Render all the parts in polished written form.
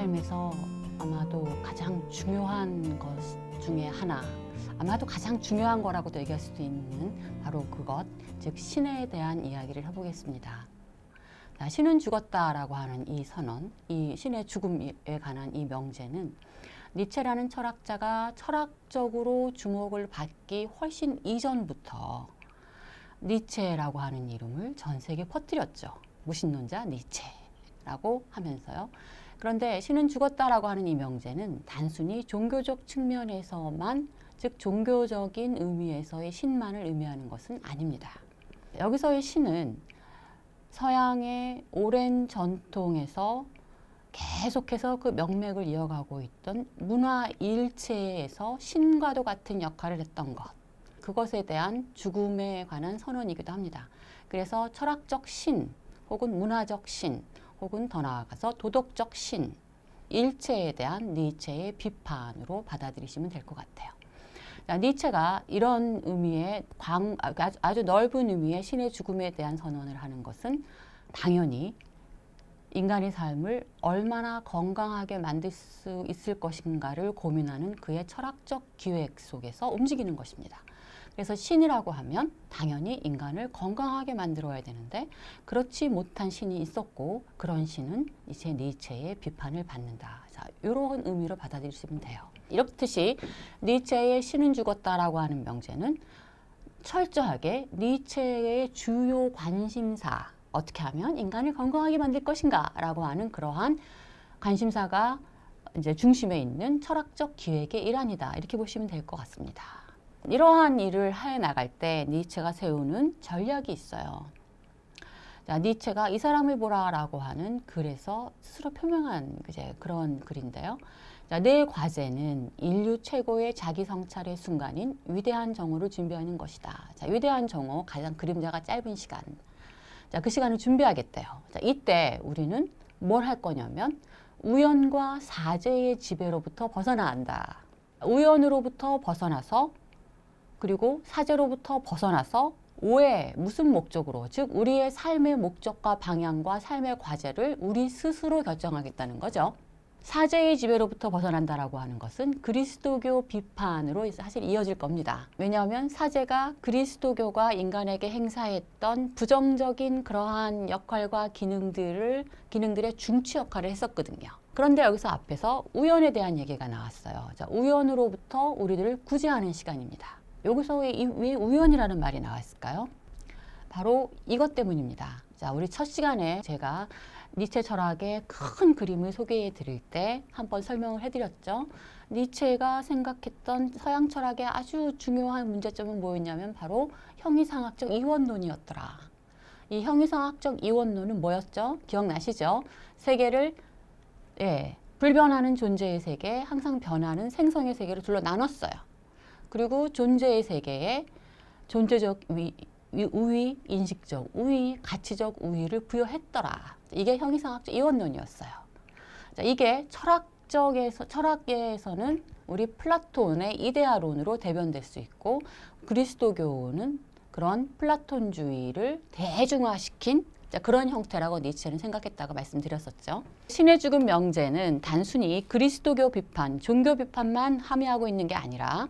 삶에서 아마도 가장 중요한 것 중에 하나, 아마도 가장 중요한 거라고도 얘기할 수도 있는 바로 그것, 즉 신에 대한 이야기를 해보겠습니다. 신은 죽었다라고 하는 이 선언, 이 신의 죽음에 관한 이 명제는 니체라는 철학자가 철학적으로 주목을 받기 훨씬 이전부터 니체라고 하는 이름을 전 세계에 퍼뜨렸죠. 무신론자 니체라고 하면서요. 그런데 신은 죽었다라고 하는 이 명제는 단순히 종교적 측면에서만, 즉 종교적인 의미에서의 신만을 의미하는 것은 아닙니다. 여기서의 신은 서양의 오랜 전통에서 계속해서 그 명맥을 이어가고 있던 문화 일체에서 신과도 같은 역할을 했던 것, 그것에 대한 죽음에 관한 선언이기도 합니다. 그래서 철학적 신 혹은 문화적 신 혹은 더 나아가서 도덕적 신 일체에 대한 니체의 비판으로 받아들이시면 될 것 같아요. 니체가 이런 의미의 아주 넓은 의미의 신의 죽음에 대한 선언을 하는 것은 당연히 인간의 삶을 얼마나 건강하게 만들 수 있을 것인가를 고민하는 그의 철학적 기획 속에서 움직이는 것입니다. 그래서 신이라고 하면 당연히 인간을 건강하게 만들어야 되는데 그렇지 못한 신이 있었고 그런 신은 이제 니체의 비판을 받는다. 자, 이런 의미로 받아들이시면 돼요. 이렇듯이 니체의 신은 죽었다라고 하는 명제는 철저하게 니체의 주요 관심사, 어떻게 하면 인간을 건강하게 만들 것인가 라고 하는 그러한 관심사가 이제 중심에 있는 철학적 기획의 일환이다. 이렇게 보시면 될 것 같습니다. 이러한 일을 해 나갈 때 니체가 세우는 전략이 있어요. 자, 니체가 이 사람을 보라라고 하는 글에서 스스로 표명한 그런 글인데요. 자, 내 과제는 인류 최고의 자기 성찰의 순간인 위대한 정오를 준비하는 것이다. 자, 위대한 정오, 가장 그림자가 짧은 시간. 자, 그 시간을 준비하겠대요. 자, 이때 우리는 뭘 할 거냐면 우연과 사제의 지배로부터 벗어나야 한다. 우연으로부터 벗어나서 그리고 사제로부터 벗어나서 오해, 무슨 목적으로, 즉 우리의 삶의 목적과 방향과 삶의 과제를 우리 스스로 결정하겠다는 거죠. 사제의 지배로부터 벗어난다라고 하는 것은 그리스도교 비판으로 사실 이어질 겁니다. 왜냐하면 사제가 그리스도교가 인간에게 행사했던 부정적인 그러한 역할과 기능들의 중추 역할을 했었거든요. 그런데 여기서 앞에서 우연에 대한 얘기가 나왔어요. 자, 우연으로부터 우리들을 구제하는 시간입니다. 여기서 왜 우연이라는 말이 나왔을까요? 바로 이것 때문입니다. 자, 우리 첫 시간에 제가 니체 철학의 큰 그림을 소개해 드릴 때 한번 설명을 해드렸죠. 니체가 생각했던 서양 철학의 아주 중요한 문제점은 뭐였냐면 바로 형이상학적 이원론이었더라. 이 형이상학적 이원론은 뭐였죠? 기억나시죠? 세계를 불변하는 존재의 세계, 항상 변하는 생성의 세계로 둘러 나눴어요. 그리고 존재의 세계에 존재적 우위, 인식적 우위, 가치적 우위를 부여했더라. 이게 형이상학적 이원론이었어요. 자, 이게 철학계에서는 우리 플라톤의 이데아론으로 대변될 수 있고 그리스도교는 그런 플라톤주의를 대중화시킨 그런 형태라고 니체는 생각했다고 말씀드렸었죠. 신의 죽음 명제는 단순히 그리스도교 비판, 종교 비판만 함의하고 있는 게 아니라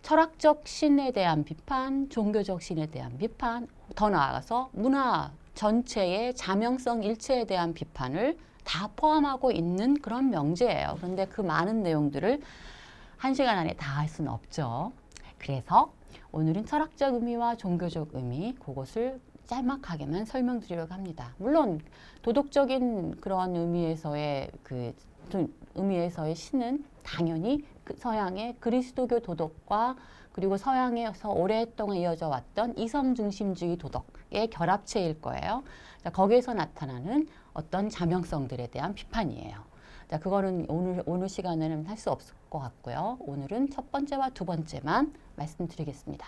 철학적 신에 대한 비판, 종교적 신에 대한 비판, 더 나아가서 문화 전체의 자명성 일체에 대한 비판을 다 포함하고 있는 그런 명제예요. 그런데 그 많은 내용들을 한 시간 안에 다 할 수는 없죠. 그래서 오늘은 철학적 의미와 종교적 의미, 그것을 짤막하게만 설명드리려고 합니다. 물론 도덕적인 그런 의미에서의 신은 당연히 서양의 그리스도교 도덕과 그리고 서양에서 오랫동안 이어져 왔던 이성 중심주의 도덕의 결합체일 거예요. 자, 거기에서 나타나는 어떤 자명성들에 대한 비판이에요. 자, 그거는 오늘 시간에는 할 수 없을 것 같고요. 오늘은 첫 번째와 두 번째만 말씀드리겠습니다.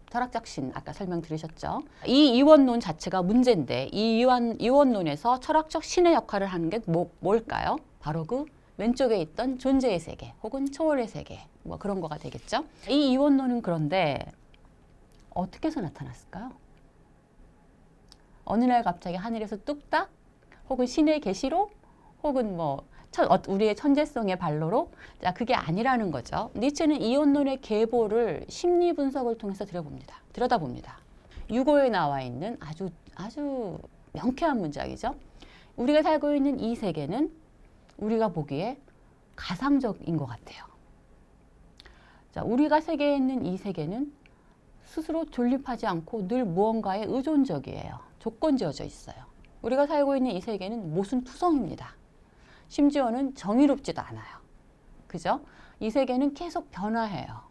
철학적 신, 아까 설명드리셨죠? 이 이원론 자체가 문제인데 이 이원론에서 철학적 신의 역할을 하는 게 뭘까요? 바로 그 왼쪽에 있던 존재의 세계 혹은 초월의 세계, 뭐 그런 거가 되겠죠. 이 이원론은 그런데 어떻게 해서 나타났을까요? 어느 날 갑자기 하늘에서 뚝딱 혹은 신의 계시로 혹은 뭐 우리의 천재성의 발로로 자 그게 아니라는 거죠. 니체는 이원론의 계보를 심리 분석을 통해서 들여다봅니다. 유고에 나와 있는 아주 명쾌한 문장이죠. 우리가 살고 있는 이 세계는 우리가 보기에 가상적인 것 같아요. 자, 우리가 세계에 있는 이 세계는 스스로 존립하지 않고 늘 무언가에 의존적이에요. 조건지어져 있어요. 우리가 살고 있는 이 세계는 모순투성입니다. 심지어는 정의롭지도 않아요. 그죠? 이 세계는 계속 변화해요.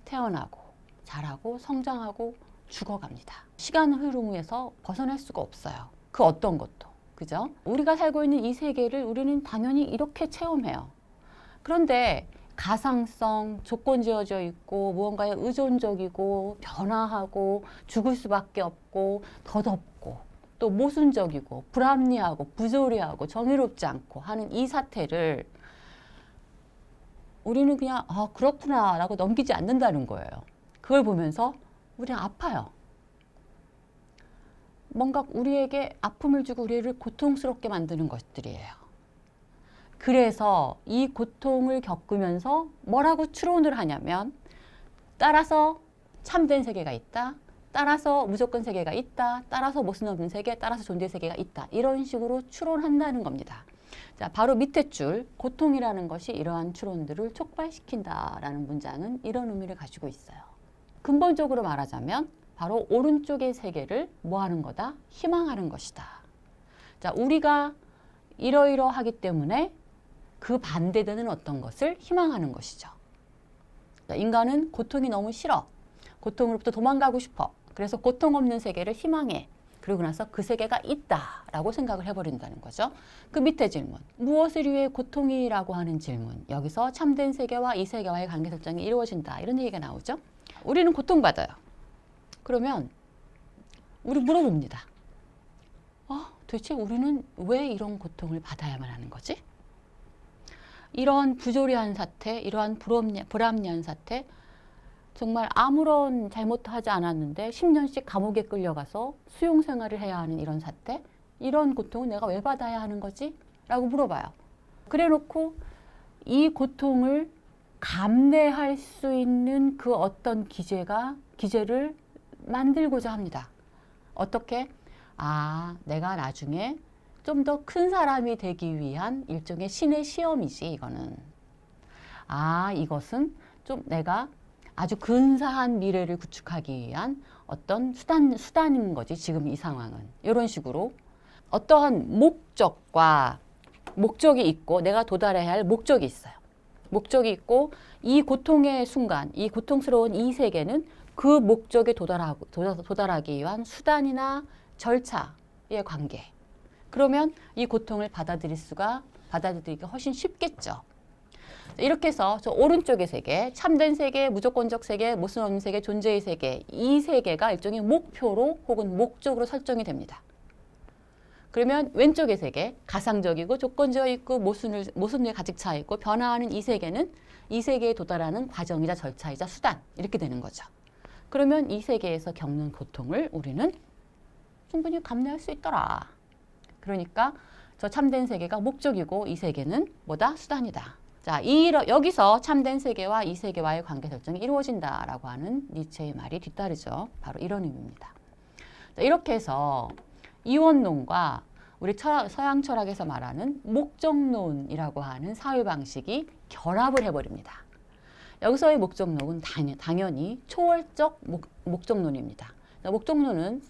태어나고 자라고 성장하고 죽어갑니다. 시간 흐름에서 벗어날 수가 없어요. 그 어떤 것도. 그죠? 우리가 살고 있는 이 세계를 우리는 당연히 이렇게 체험해요. 그런데 가상성, 조건지어져 있고 무언가에 의존적이고 변화하고 죽을 수밖에 없고 더덥고 또 모순적이고 불합리하고 부조리하고 정의롭지 않고 하는 이 사태를 우리는 그냥 그렇구나 라고 넘기지 않는다는 거예요. 그걸 보면서 우리는 아파요. 뭔가 우리에게 아픔을 주고 우리를 고통스럽게 만드는 것들이에요. 그래서 이 고통을 겪으면서 뭐라고 추론을 하냐면 따라서 참된 세계가 있다. 따라서 무조건 세계가 있다. 따라서 모순 없는 세계, 따라서 존재 세계가 있다. 이런 식으로 추론한다는 겁니다. 자, 바로 밑에 줄 고통이라는 것이 이러한 추론들을 촉발시킨다라는 문장은 이런 의미를 가지고 있어요. 근본적으로 말하자면 바로 오른쪽의 세계를 뭐 하는 거다? 희망하는 것이다. 자, 우리가 이러이러하기 때문에 그 반대되는 어떤 것을 희망하는 것이죠. 자, 인간은 고통이 너무 싫어. 고통으로부터 도망가고 싶어. 그래서 고통 없는 세계를 희망해. 그러고 나서 그 세계가 있다라고 생각을 해버린다는 거죠. 그 밑에 질문. 무엇을 위해 고통이라고 하는 질문. 여기서 참된 세계와 이 세계와의 관계 설정이 이루어진다. 이런 얘기가 나오죠. 우리는 고통받아요. 그러면 우리 물어봅니다. 도대체 우리는 왜 이런 고통을 받아야만 하는 거지? 이런 부조리한 사태, 이러한 불합리한 사태, 정말 아무런 잘못도 하지 않았는데 10년씩 감옥에 끌려가서 수용 생활을 해야 하는 이런 사태, 이런 고통은 내가 왜 받아야 하는 거지? 라고 물어봐요. 그래 놓고 이 고통을 감내할 수 있는 그 어떤 기제를 만들고자 합니다. 어떻게? 내가 나중에 좀 더 큰 사람이 되기 위한 일종의 신의 시험이지, 이거는. 이것은 좀 내가 아주 근사한 미래를 구축하기 위한 어떤 수단인 거지, 지금 이 상황은. 이런 식으로 어떠한 목적이 있고 내가 도달해야 할 목적이 있어요. 목적이 있고 이 고통의 순간, 이 고통스러운 이 세계는 그 목적에 도달하기 위한 수단이나 절차의 관계. 그러면 이 고통을 받아들이기가 훨씬 쉽겠죠. 이렇게 해서 저 오른쪽의 세계, 참된 세계, 무조건적 세계, 모순 없는 세계, 존재의 세계, 이 세계가 일종의 목표로 혹은 목적으로 설정이 됩니다. 그러면 왼쪽의 세계, 가상적이고 조건지어 있고 모순을 가득 차 있고 변화하는 이 세계는 이 세계에 도달하는 과정이자 절차이자 수단, 이렇게 되는 거죠. 그러면 이 세계에서 겪는 고통을 우리는 충분히 감내할 수 있더라. 그러니까 저 참된 세계가 목적이고 이 세계는 뭐다? 수단이다. 자, 여기서 참된 세계와 이 세계와의 관계 설정이 이루어진다라고 하는 니체의 말이 뒤따르죠. 바로 이런 의미입니다. 자, 이렇게 해서 이원론과 우리 서양 철학에서 말하는 목적론이라고 하는 사회 방식이 결합을 해버립니다. 여기서의 목적론은 당연히 초월적 목적론입니다. 목적론은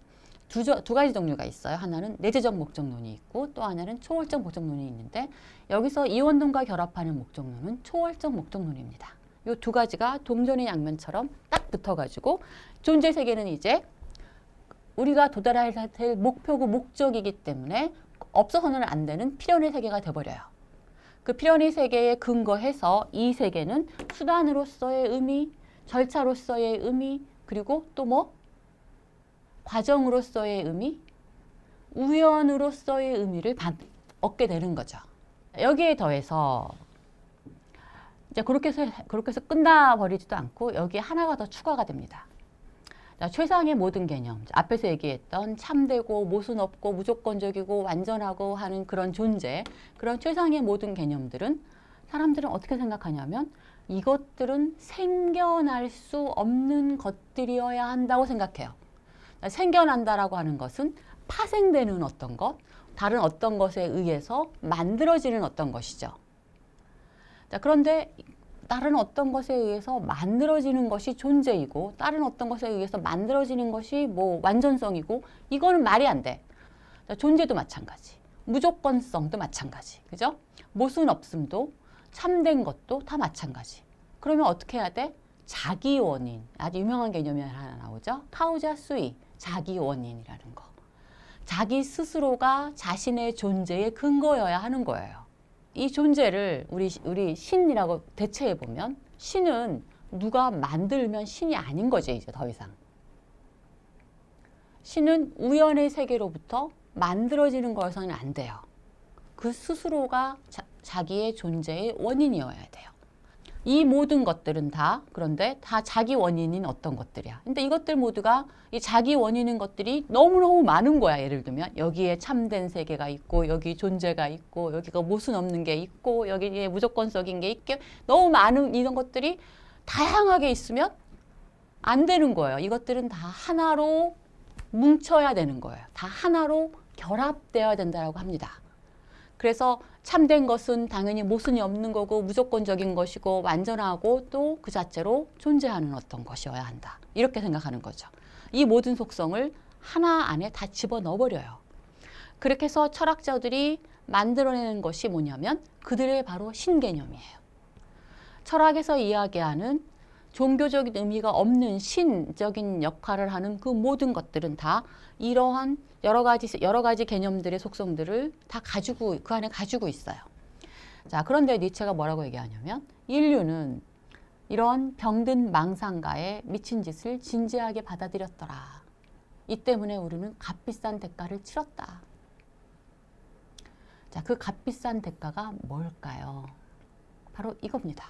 두 가지 종류가 있어요. 하나는 내재적 목적론이 있고 또 하나는 초월적 목적론이 있는데 여기서 이원론과 결합하는 목적론은 초월적 목적론입니다. 이 두 가지가 동전의 양면처럼 딱 붙어가지고 존재 세계는 이제 우리가 도달해야 될 목표고 목적이기 때문에 없어서는 안 되는 필연의 세계가 돼버려요. 그 필연의 세계에 근거해서 이 세계는 수단으로서의 의미, 절차로서의 의미, 그리고 또 과정으로서의 의미, 우연으로서의 의미를 얻게 되는 거죠. 여기에 더해서 이제 그렇게 해서 끝나버리지도 않고 여기에 하나가 더 추가가 됩니다. 자, 최상의 모든 개념, 앞에서 얘기했던 참되고 모순 없고 무조건적이고 완전하고 하는 그런 존재, 그런 최상의 모든 개념들은 사람들은 어떻게 생각하냐면 이것들은 생겨날 수 없는 것들이어야 한다고 생각해요. 자, 생겨난다라고 하는 것은 파생되는 어떤 것, 다른 어떤 것에 의해서 만들어지는 어떤 것이죠. 자, 그런데 다른 어떤 것에 의해서 만들어지는 것이 존재이고 다른 어떤 것에 의해서 만들어지는 것이 뭐 완전성이고 이거는 말이 안 돼. 자, 존재도 마찬가지. 무조건성도 마찬가지. 그죠? 모순 없음도 참된 것도 다 마찬가지. 그러면 어떻게 해야 돼? 자기 원인. 아주 유명한 개념이 하나 나오죠. 카우자 수이. 자기 원인이라는 거. 자기 스스로가 자신의 존재의 근거여야 하는 거예요. 이 존재를 우리 신이라고 대체해 보면 신은 누가 만들면 신이 아닌 거지 이제 더 이상. 신은 우연의 세계로부터 만들어지는 거여서는 안 돼요. 그 스스로가 자기의 존재의 원인이어야 돼요. 이 모든 것들은 다 그런데 다 자기 원인인 어떤 것들이야. 근데 이것들 모두가 이 자기 원인인 것들이 너무너무 많은 거야. 예를 들면 여기에 참된 세계가 있고 여기 존재가 있고 여기가 모순 없는 게 있고 여기에 무조건적인 게 있고 너무 많은 이런 것들이 다양하게 있으면 안 되는 거예요. 이것들은 다 하나로 뭉쳐야 되는 거예요. 다 하나로 결합되어야 된다고 합니다. 그래서 참된 것은 당연히 모순이 없는 거고 무조건적인 것이고 완전하고 또 그 자체로 존재하는 어떤 것이어야 한다. 이렇게 생각하는 거죠. 이 모든 속성을 하나 안에 다 집어넣어 버려요. 그렇게 해서 철학자들이 만들어내는 것이 뭐냐면 그들의 바로 신개념이에요. 철학에서 이야기하는 종교적인 의미가 없는 신적인 역할을 하는 그 모든 것들은 다 이러한 여러 가지 개념들의 속성들을 다 가지고 그 안에 가지고 있어요. 자, 그런데 니체가 뭐라고 얘기하냐면 인류는 이런 병든 망상가에 미친 짓을 진지하게 받아들였더라. 이 때문에 우리는 값비싼 대가를 치렀다. 자, 그 값비싼 대가가 뭘까요? 바로 이겁니다.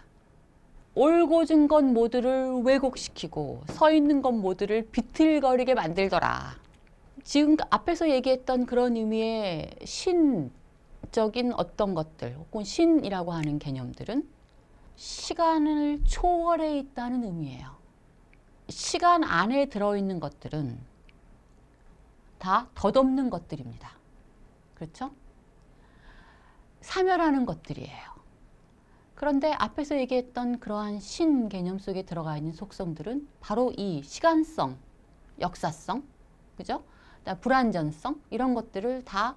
올곧은 것 모두를 왜곡시키고 서 있는 것 모두를 비틀거리게 만들더라. 지금 앞에서 얘기했던 그런 의미의 신적인 어떤 것들 혹은 신이라고 하는 개념들은 시간을 초월해 있다는 의미예요. 시간 안에 들어있는 것들은 다 덧없는 것들입니다. 그렇죠? 사멸하는 것들이에요. 그런데 앞에서 얘기했던 그러한 신 개념 속에 들어가 있는 속성들은 바로 이 시간성, 역사성, 그죠? 불완전성 이런 것들을 다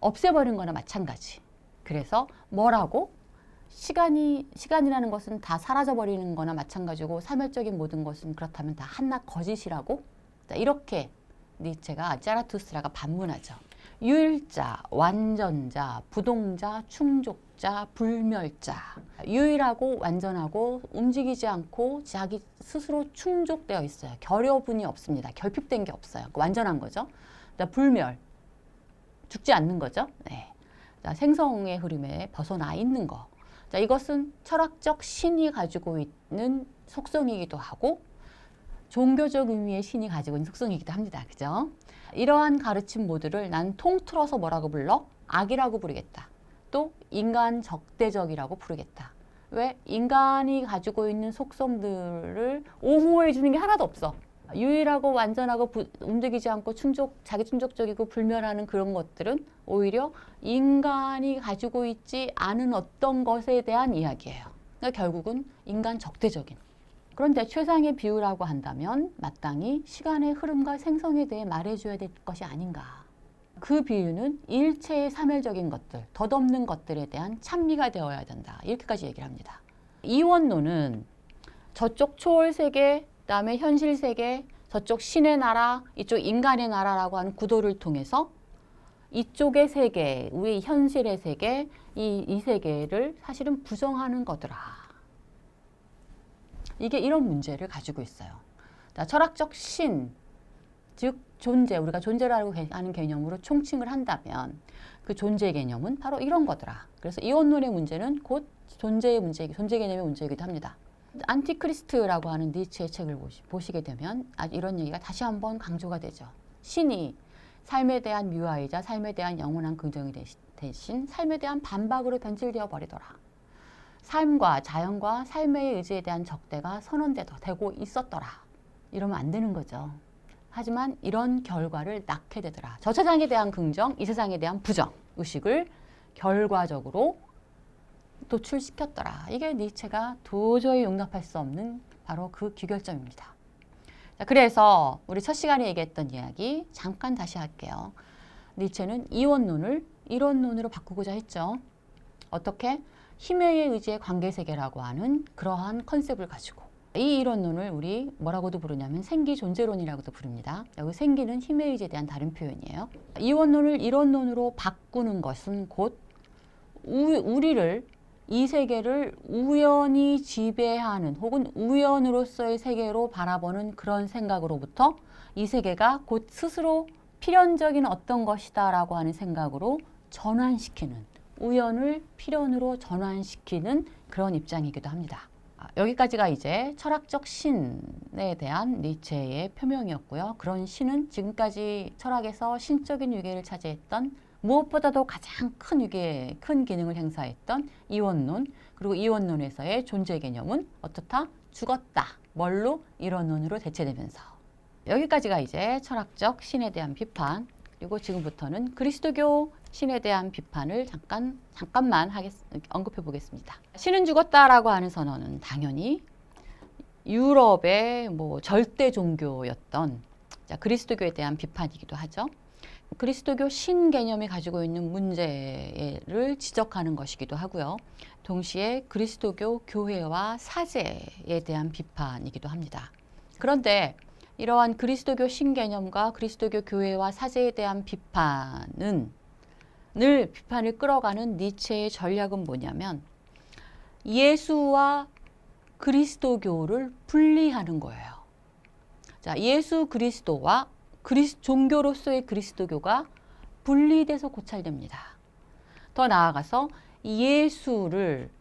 없애버린 거나 마찬가지. 그래서 뭐라고? 시간이라는 것은 다 사라져버리는 거나 마찬가지고 사멸적인 모든 것은 그렇다면 다 한낱 거짓이라고? 이렇게 니체가 자라투스트라가 반문하죠. 유일자, 완전자, 부동자, 충족자, 불멸자. 유일하고 완전하고 움직이지 않고 자기 스스로 충족되어 있어요. 결여분이 없습니다. 결핍된 게 없어요. 완전한 거죠. 불멸, 죽지 않는 거죠. 네. 자, 생성의 흐름에 벗어나 있는 거. 자, 이것은 철학적 신이 가지고 있는 속성이기도 하고 종교적 의미의 신이 가지고 있는 속성이기도 합니다. 그죠? 이러한 가르침 모두를 난 통틀어서 뭐라고 불러? 악이라고 부르겠다. 또 인간 적대적이라고 부르겠다. 왜? 인간이 가지고 있는 속성들을 옹호해 주는 게 하나도 없어. 유일하고 완전하고 움직이지 않고 자기 충족적이고 불멸하는 그런 것들은 오히려 인간이 가지고 있지 않은 어떤 것에 대한 이야기예요. 그러니까 결국은 인간 적대적인. 그런데 최상의 비유라고 한다면 마땅히 시간의 흐름과 생성에 대해 말해줘야 될 것이 아닌가. 그 비유는 일체의 사멸적인 것들, 덧없는 것들에 대한 찬미가 되어야 된다. 이렇게까지 얘기를 합니다. 이원론은 저쪽 초월세계, 그다음에 현실세계, 저쪽 신의 나라, 이쪽 인간의 나라라고 하는 구도를 통해서 이쪽의 세계, 우리 현실의 세계, 이 세계를 사실은 부정하는 거더라. 이게 이런 문제를 가지고 있어요. 철학적 신, 즉 존재, 우리가 존재라고 하는 개념으로 총칭을 한다면 그 존재 개념은 바로 이런 거더라. 그래서 이원론의 문제는 곧 존재의 문제, 존재 개념의 문제이기도 합니다. 안티크리스트라고 하는 니체의 책을 보시게 되면 이런 얘기가 다시 한번 강조가 되죠. 신이 삶에 대한 묘아이자 삶에 대한 영원한 긍정이 대신 삶에 대한 반박으로 변질되어 버리더라. 삶과 자연과 삶의 의지에 대한 적대가 선언되고 있었더라. 이러면 안 되는 거죠. 하지만 이런 결과를 낳게 되더라. 저 세상에 대한 긍정, 이 세상에 대한 부정 의식을 결과적으로 도출시켰더라. 이게 니체가 도저히 용납할 수 없는 바로 그 귀결점입니다. 자, 그래서 우리 첫 시간에 얘기했던 이야기 잠깐 다시 할게요. 니체는 이원론을 이론론으로 바꾸고자 했죠. 어떻게? 힘의 의지의 관계세계라고 하는 그러한 컨셉을 가지고 이 이론론을 우리 뭐라고도 부르냐면 생기존재론이라고도 부릅니다. 여기 생기는 힘의 의지에 대한 다른 표현이에요. 이원론을 이론론으로 바꾸는 것은 곧 우리를 이 세계를 우연히 지배하는 혹은 우연으로서의 세계로 바라보는 그런 생각으로부터 이 세계가 곧 스스로 필연적인 어떤 것이다 라고 하는 생각으로 전환시키는, 우연을 필연으로 전환시키는 그런 입장이기도 합니다. 여기까지가 이제 철학적 신에 대한 니체의 표명이었고요. 그런 신은 지금까지 철학에서 신적인 위계를 차지했던 무엇보다도 가장 큰 기능을 행사했던 이원론, 그리고 이원론에서의 존재 개념은 어떻다? 죽었다. 뭘로? 이론론으로 대체되면서. 여기까지가 이제 철학적 신에 대한 비판, 그리고 지금부터는 그리스도교 신에 대한 비판을 잠깐만 언급해 보겠습니다. 신은 죽었다라고 하는 선언은 당연히 유럽의 절대 종교였던 그리스도교에 대한 비판이기도 하죠. 그리스도교 신 개념이 가지고 있는 문제를 지적하는 것이기도 하고요. 동시에 그리스도교 교회와 사제에 대한 비판이기도 합니다. 그런데 이러한 그리스도교 신 개념과 그리스도교 교회와 사제에 대한 비판을 끌어가는 니체의 전략은 뭐냐면 예수와 그리스도교를 분리하는 거예요. 자, 예수 그리스도와 종교로서의 그리스도교가 분리돼서 고찰됩니다. 더 나아가서 예수는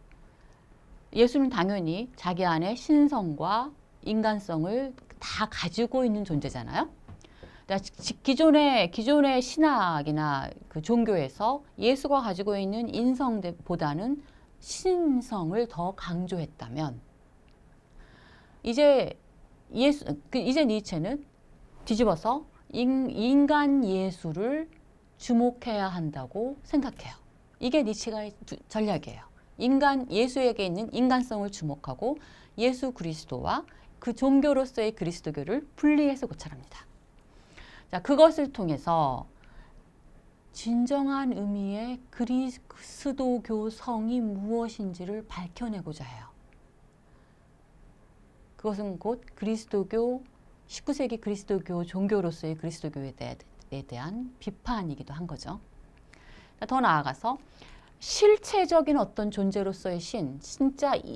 당연히 자기 안에 신성과 인간성을 다 가지고 있는 존재잖아요. 기존의 신학이나 그 종교에서 예수가 가지고 있는 인성보다는 신성을 더 강조했다면 이제 니체는 뒤집어서 인간 예수를 주목해야 한다고 생각해요. 이게 니체의 전략이에요. 예수에게 있는 인간성을 주목하고 예수 그리스도와 그 종교로서의 그리스도교를 분리해서 고찰합니다. 자, 그것을 통해서 진정한 의미의 그리스도교성이 무엇인지를 밝혀내고자 해요. 그것은 곧 19세기 그리스도교 종교로서의 그리스도교에 대한 비판이기도 한 거죠. 더 나아가서 실체적인 어떤 존재로서의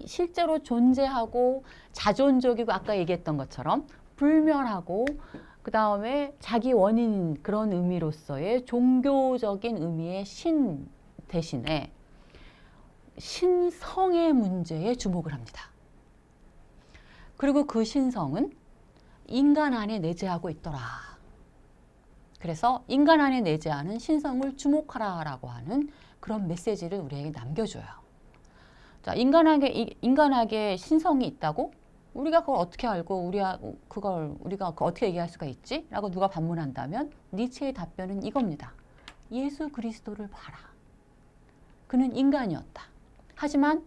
실제로 존재하고 자존적이고 아까 얘기했던 것처럼 불멸하고 그 다음에 자기 원인 그런 의미로서의 종교적인 의미의 신 대신에 신성의 문제에 주목을 합니다. 그리고 그 신성은 인간 안에 내재하고 있더라. 그래서 인간 안에 내재하는 신성을 주목하라라고 하는 그런 메시지를 우리에게 남겨줘요. 자, 인간에게 신성이 있다고? 우리가 그걸 어떻게 알고 우리가 어떻게 얘기할 수가 있지? 라고 누가 반문한다면 니체의 답변은 이겁니다. 예수 그리스도를 봐라. 그는 인간이었다. 하지만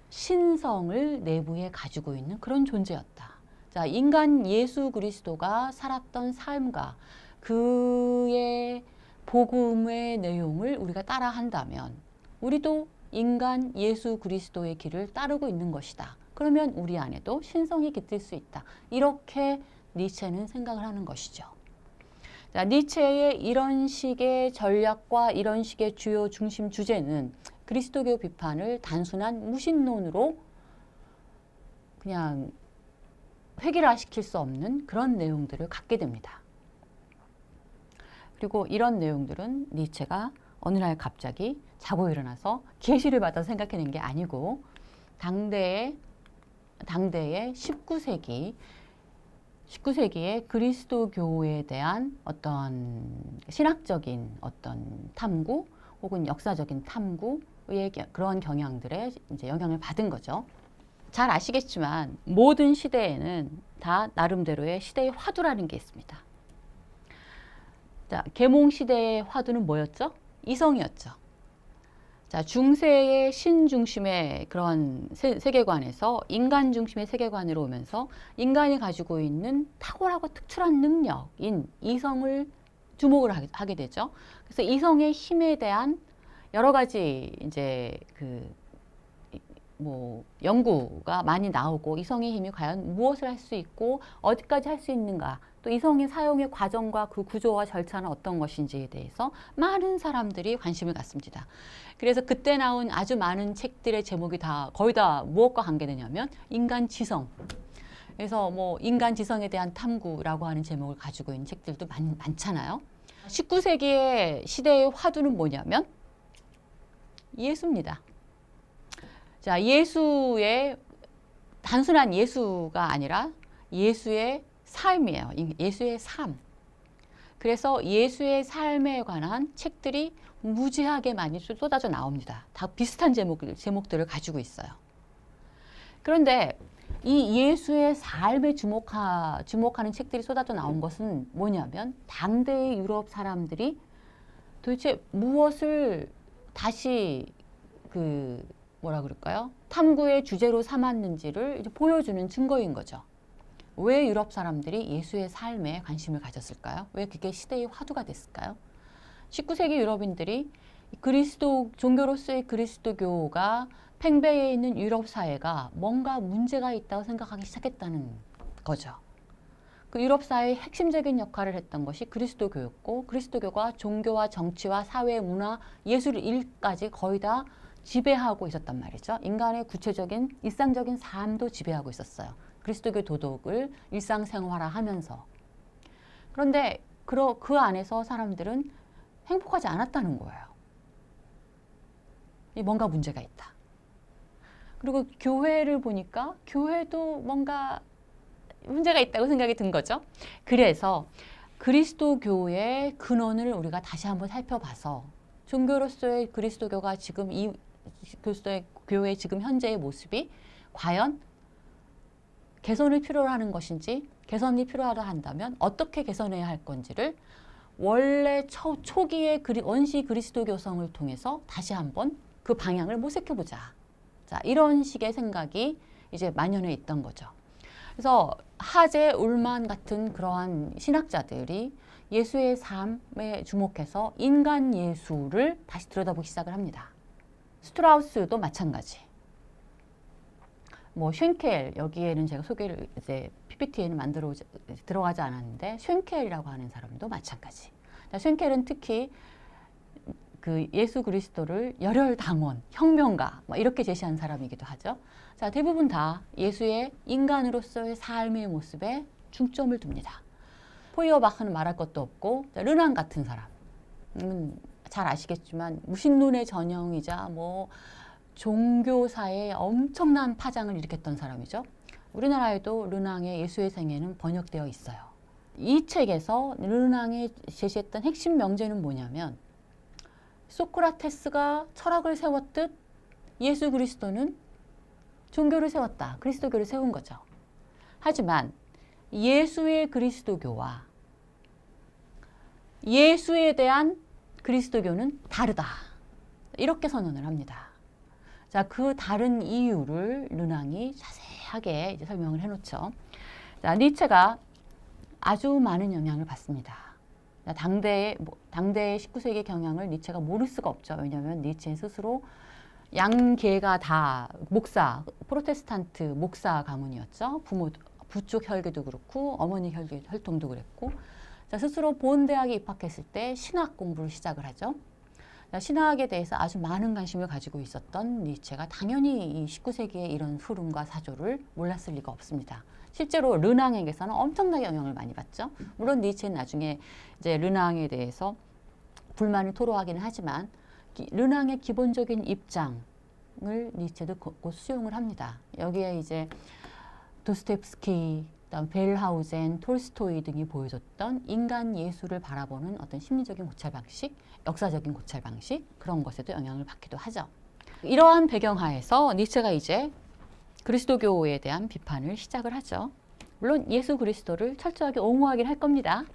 신성을 내부에 가지고 있는 그런 존재였다. 자, 인간 예수 그리스도가 살았던 삶과 그의 복음의 내용을 우리가 따라한다면 우리도 인간 예수 그리스도의 길을 따르고 있는 것이다. 그러면 우리 안에도 신성이 깃들 수 있다. 이렇게 니체는 생각을 하는 것이죠. 자, 니체의 이런 식의 전략과 이런 식의 주요 중심 주제는 그리스도교 비판을 단순한 무신론으로 그냥 획일화시킬 수 없는 그런 내용들을 갖게 됩니다. 그리고 이런 내용들은 니체가 어느 날 갑자기 자고 일어나서 계시를 받아서 생각해낸 게 아니고 당대의 당대의 19세기에 그리스도교에 대한 어떤 신학적인 어떤 탐구 혹은 역사적인 탐구의 그런 경향들에 이제 영향을 받은 거죠. 잘 아시겠지만 모든 시대에는 다 나름대로의 시대의 화두라는 게 있습니다. 자, 계몽 시대의 화두는 뭐였죠? 이성이었죠. 자, 중세의 신 중심의 그런 세계관에서 인간 중심의 세계관으로 오면서 인간이 가지고 있는 탁월하고 특출한 능력인 이성을 주목을 하게 되죠. 그래서 이성의 힘에 대한 여러 가지 이제 연구가 많이 나오고 이성의 힘이 과연 무엇을 할 수 있고 어디까지 할 수 있는가, 또 이성의 사용의 과정과 그 구조와 절차는 어떤 것인지에 대해서 많은 사람들이 관심을 갖습니다. 그래서 그때 나온 아주 많은 책들의 제목이 거의 다 무엇과 관계되냐면 인간 지성. 그래서 뭐 인간 지성에 대한 탐구라고 하는 제목을 가지고 있는 책들도 많잖아요. 19세기의 시대의 화두는 뭐냐면 예수입니다. 자, 예수의 단순한 예수가 아니라 예수의 삶이에요. 예수의 삶. 그래서 예수의 삶에 관한 책들이 무지하게 많이 쏟아져 나옵니다. 다 비슷한 제목들을 가지고 있어요. 그런데 이 예수의 삶에 주목하는 책들이 쏟아져 나온 것은 뭐냐면 당대의 유럽 사람들이 도대체 무엇을 다시 뭐라 그럴까요? 탐구의 주제로 삼았는지를 이제 보여주는 증거인 거죠. 왜 유럽 사람들이 예수의 삶에 관심을 가졌을까요? 왜 그게 시대의 화두가 됐을까요? 19세기 유럽인들이 종교로서의 그리스도교가 팽배해 있는 유럽 사회가 뭔가 문제가 있다고 생각하기 시작했다는 거죠. 그 유럽 사회의 핵심적인 역할을 했던 것이 그리스도교였고, 그리스도교가 종교와 정치와 사회, 문화, 예술 일까지 거의 다 지배하고 있었단 말이죠. 인간의 구체적인 일상적인 삶도 지배하고 있었어요. 그리스도교 도덕을 일상생활화하면서. 그런데 그 안에서 사람들은 행복하지 않았다는 거예요. 뭔가 문제가 있다. 그리고 교회를 보니까 교회도 뭔가 문제가 있다고 생각이 든 거죠. 그래서 그리스도교의 근원을 우리가 다시 한번 살펴봐서 종교로서의 그리스도교가 지금 그리스도의 교회의 지금 현재의 모습이 과연 개선을 필요로 하는 것인지, 개선이 필요하다 한다면 어떻게 개선해야 할 건지를 원래 초기의 원시 그리스도교성을 통해서 다시 한번 그 방향을 모색해보자. 자, 이런 식의 생각이 이제 만연해 있던 거죠. 그래서 하제, 울만 같은 그러한 신학자들이 예수의 삶에 주목해서 인간 예수를 다시 들여다보기 시작을 합니다. 스트라우스도 마찬가지. 뭐 쉔켈, 여기에는 제가 소개를 이제 PPT에는 들어가지 않았는데 쉔켈이라고 하는 사람도 마찬가지. 쉔켈은 특히 그 예수 그리스도를 열혈당원, 혁명가 이렇게 제시한 사람이기도 하죠. 자, 대부분 다 예수의 인간으로서의 삶의 모습에 중점을 둡니다. 포이어바흐는 말할 것도 없고, 르낭 같은 사람은 잘 아시겠지만 무신론의 전형이자 뭐 종교사에 엄청난 파장을 일으켰던 사람이죠. 우리나라에도 르낭의 예수의 생애는 번역되어 있어요. 이 책에서 르낭이 제시했던 핵심 명제는 뭐냐면 소크라테스가 철학을 세웠듯 예수 그리스도는 종교를 세웠다. 그리스도교를 세운 거죠. 하지만 예수의 그리스도교와 예수에 대한 그리스도교는 다르다. 이렇게 선언을 합니다. 자, 그 다른 이유를 르낭이 자세하게 이제 설명을 해놓죠. 자, 니체가 아주 많은 영향을 받습니다. 당대의 19세기 경향을 니체가 모를 수가 없죠. 왜냐하면 니체 스스로 양계가 다 프로테스탄트 목사 가문이었죠. 부부 쪽 혈계도 그렇고 어머니 혈통도 그랬고, 자, 스스로 본 대학에 입학했을 때 신학 공부를 시작을 하죠. 자, 신학에 대해서 아주 많은 관심을 가지고 있었던 니체가 당연히 이 19세기의 이런 흐름과 사조를 몰랐을 리가 없습니다. 실제로 르낭에게서는 엄청나게 영향을 많이 받죠. 물론 니체는 나중에 이제 르낭에 대해서 불만을 토로하기는 하지만 르낭의 기본적인 입장을 니체도 곧 수용을 합니다. 여기에 이제 도스토옙스키, 그다음 벨하우젠, 톨스토이 등이 보여줬던 인간 예수를 바라보는 어떤 심리적인 고찰 방식, 역사적인 고찰 방식 그런 것에도 영향을 받기도 하죠. 이러한 배경하에서 니체가 이제 그리스도교에 대한 비판을 시작을 하죠. 물론 예수 그리스도를 철저하게 옹호하긴 할 겁니다.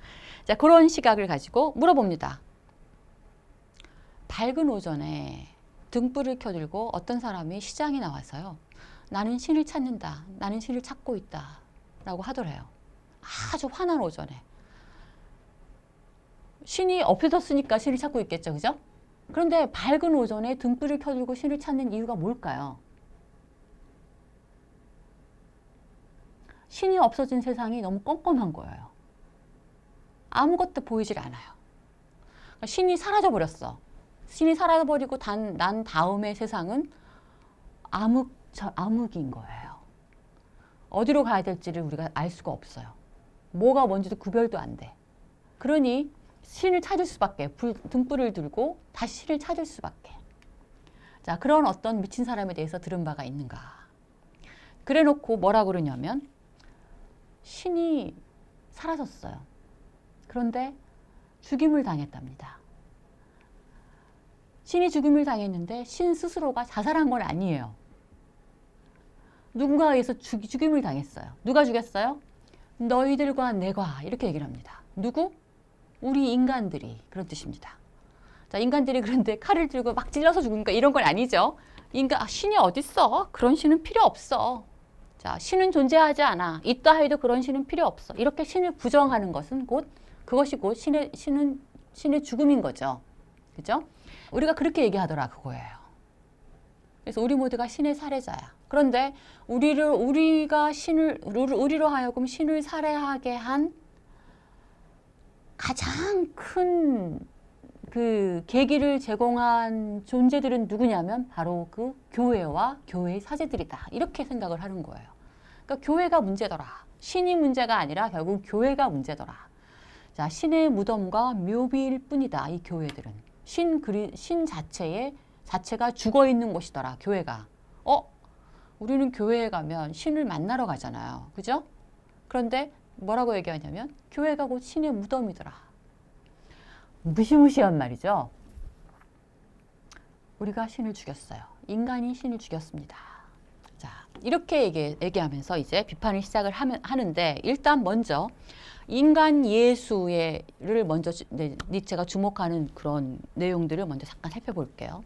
자, 그런 시각을 가지고 물어봅니다. 밝은 오전에 등불을 켜들고 어떤 사람이 시장에 나와서요. 나는 신을 찾는다. 나는 신을 찾고 있다. 라고 하더래요. 아주 환한 오전에. 신이 없어졌으니까 신을 찾고 있겠죠. 그죠? 그런데 밝은 오전에 등불을 켜들고 신을 찾는 이유가 뭘까요? 신이 없어진 세상이 너무 껌껌한 거예요. 아무것도 보이질 않아요. 신이 사라져버렸어. 신이 사라져버리고 난 다음의 세상은 암흑인 거예요. 어디로 가야 될지를 우리가 알 수가 없어요. 뭐가 뭔지도 구별도 안 돼. 그러니 신을 찾을 수밖에, 등불을 들고 다시 신을 찾을 수밖에. 자, 그런 어떤 미친 사람에 대해서 들은 바가 있는가. 그래 놓고 뭐라 그러냐면 신이 사라졌어요. 그런데 죽임을 당했답니다. 신이 죽임을 당했는데 신 스스로가 자살한 건 아니에요. 누군가에 의해서 죽임을 당했어요. 누가 죽였어요? 너희들과 내가 이렇게 얘기를 합니다. 누구? 우리 인간들이 그런 뜻입니다. 자, 인간들이 그런데 칼을 들고 막 찔러서 죽으니까 이런 건 아니죠. 신이 어딨어? 그런 신은 필요 없어. 자, 신은 존재하지 않아. 있다 해도 그런 신은 필요 없어. 이렇게 신을 부정하는 것은 그것이 곧 신의 죽음인 거죠. 그죠? 우리가 그렇게 얘기하더라 그거예요. 그래서 우리 모두가 신의 살해자야. 그런데 우리로 하여금 신을 살해하게 한 가장 큰 그 계기를 제공한 존재들은 누구냐면 바로 그 교회와 교회의 사제들이다. 이렇게 생각을 하는 거예요. 그러니까 교회가 문제더라. 신이 문제가 아니라 결국 교회가 문제더라. 자, 신의 무덤과 묘비일 뿐이다. 이 교회들은 신 자체가 죽어 있는 곳이더라. 교회가. 우리는 교회에 가면 신을 만나러 가잖아요. 그죠? 그런데 뭐라고 얘기하냐면 교회가 곧 신의 무덤이더라. 무시무시한 말이죠. 우리가 신을 죽였어요. 인간이 신을 죽였습니다. 자, 이렇게 얘기하면서 이제 비판을 시작을 하는데 일단 먼저 인간 예수를 먼저 니체가 주목하는 그런 내용들을 먼저 잠깐 살펴볼게요.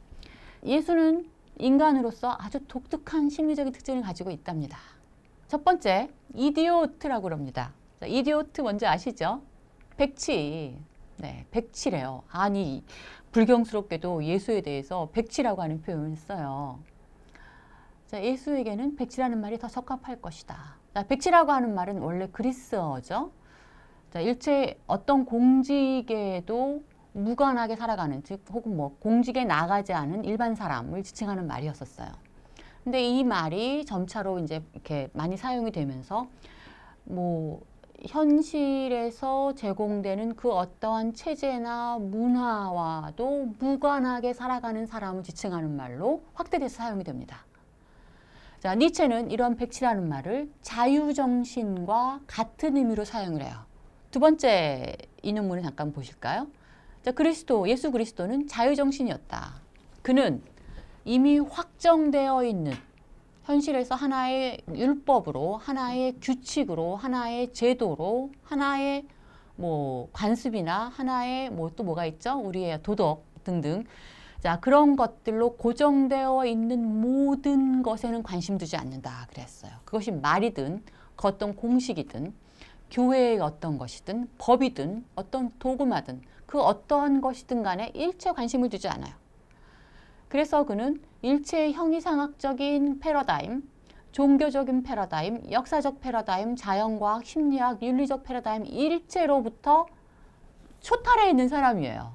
예수는 인간으로서 아주 독특한 심리적인 특징을 가지고 있답니다. 첫 번째, 이디오트라고 그럽니다. 자, 이디오트 뭔지 아시죠? 백치. 네, 백치래요. 아니, 불경스럽게도 예수에 대해서 백치라고 하는 표현을 써요. 자, 예수에게는 백치라는 말이 더 적합할 것이다. 자, 백치라고 하는 말은 원래 그리스어죠. 자, 일체 어떤 공직에도 무관하게 살아가는, 즉 혹은 공직에 나가지 않은 일반 사람을 지칭하는 말이었었어요. 근데 이 말이 점차로 이제 이렇게 많이 사용이 되면서 현실에서 제공되는 그 어떠한 체제나 문화와도 무관하게 살아가는 사람을 지칭하는 말로 확대돼서 사용이 됩니다. 자, 니체는 이런 백치라는 말을 자유정신과 같은 의미로 사용을 해요. 두 번째 인용문을 잠깐 보실까요? 자, 예수 그리스도는 자유정신이었다. 그는 이미 확정되어 있는 현실에서 하나의 율법으로, 하나의 규칙으로, 하나의 제도로, 하나의 관습이나 하나의 또 뭐가 있죠? 우리의 도덕 등등. 자, 그런 것들로 고정되어 있는 모든 것에는 관심 두지 않는다 그랬어요. 그것이 말이든 어떤 공식이든 교회의 어떤 것이든 법이든 어떤 도구마든 그 어떠한 것이든 간에 일체 관심을 두지 않아요. 그래서 그는 일체의 형이상학적인 패러다임, 종교적인 패러다임, 역사적 패러다임, 자연과학, 심리학, 윤리적 패러다임 일체로부터 초탈해 있는 사람이에요.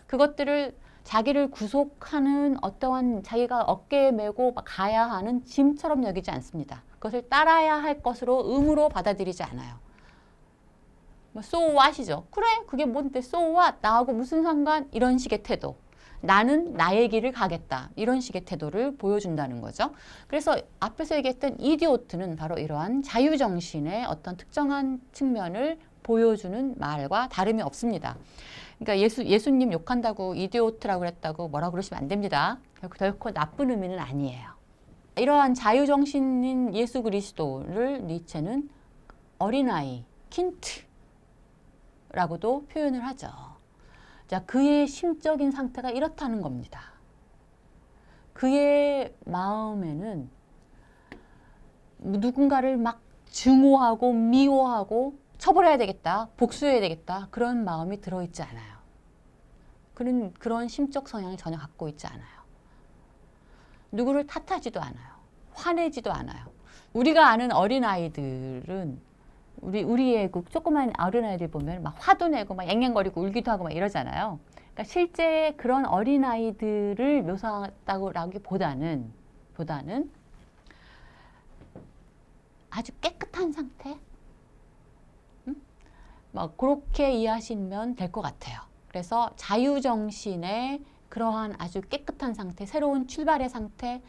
그것들을 자기를 구속하는 어떠한 자기가 어깨에 메고 가야 하는 짐처럼 여기지 않습니다. 그것을 따라야 할 것으로 의무로 받아들이지 않아요. so what이죠. 그래, 그게 뭔데 so what? 나하고 무슨 상관? 이런 식의 태도. 나는 나의 길을 가겠다. 이런 식의 태도를 보여준다는 거죠. 그래서 앞에서 얘기했던 이디오트는 바로 이러한 자유정신의 어떤 특정한 측면을 보여주는 말과 다름이 없습니다. 그러니까 예수님 욕한다고 이디오트라고 그랬다고 뭐라고 그러시면 안 됩니다. 결코 나쁜 의미는 아니에요. 이러한 자유정신인 예수 그리스도를 니체는 어린아이, 킨트라고도 표현을 하죠. 자, 그의 심적인 상태가 이렇다는 겁니다. 그의 마음에는 누군가를 막 증오하고 미워하고 처벌해야 되겠다, 복수해야 되겠다 그런 마음이 들어있지 않아요. 그런 심적 성향을 전혀 갖고 있지 않아요. 누구를 탓하지도 않아요. 화내지도 않아요. 우리가 아는 어린아이들은 우리의 그 조그만 어린아이들 보면 막 화도 내고 막 앵앵거리고 울기도 하고 막 이러잖아요. 그러니까 실제 그런 어린아이들을 묘사했다고라기보다는 아주 깨끗한 상태? 막 그렇게 이해하시면 될 것 같아요. 그래서 자유정신의 그러한 아주 깨끗한 상태, 새로운 출발의 상태,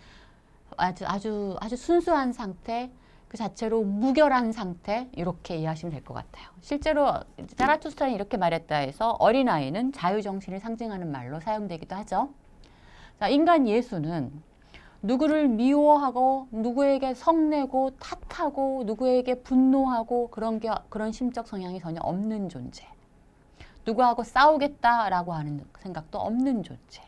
아주 순수한 상태, 그 자체로 무결한 상태, 이렇게 이해하시면 될 것 같아요. 실제로 자라투스트라는 이렇게 말했다 해서 어린아이는 자유정신을 상징하는 말로 사용되기도 하죠. 자, 인간 예수는 누구를 미워하고 누구에게 성내고 탓하고 누구에게 분노하고 그런 심적 성향이 전혀 없는 존재. 누구하고 싸우겠다라고 하는 생각도 없는 존재.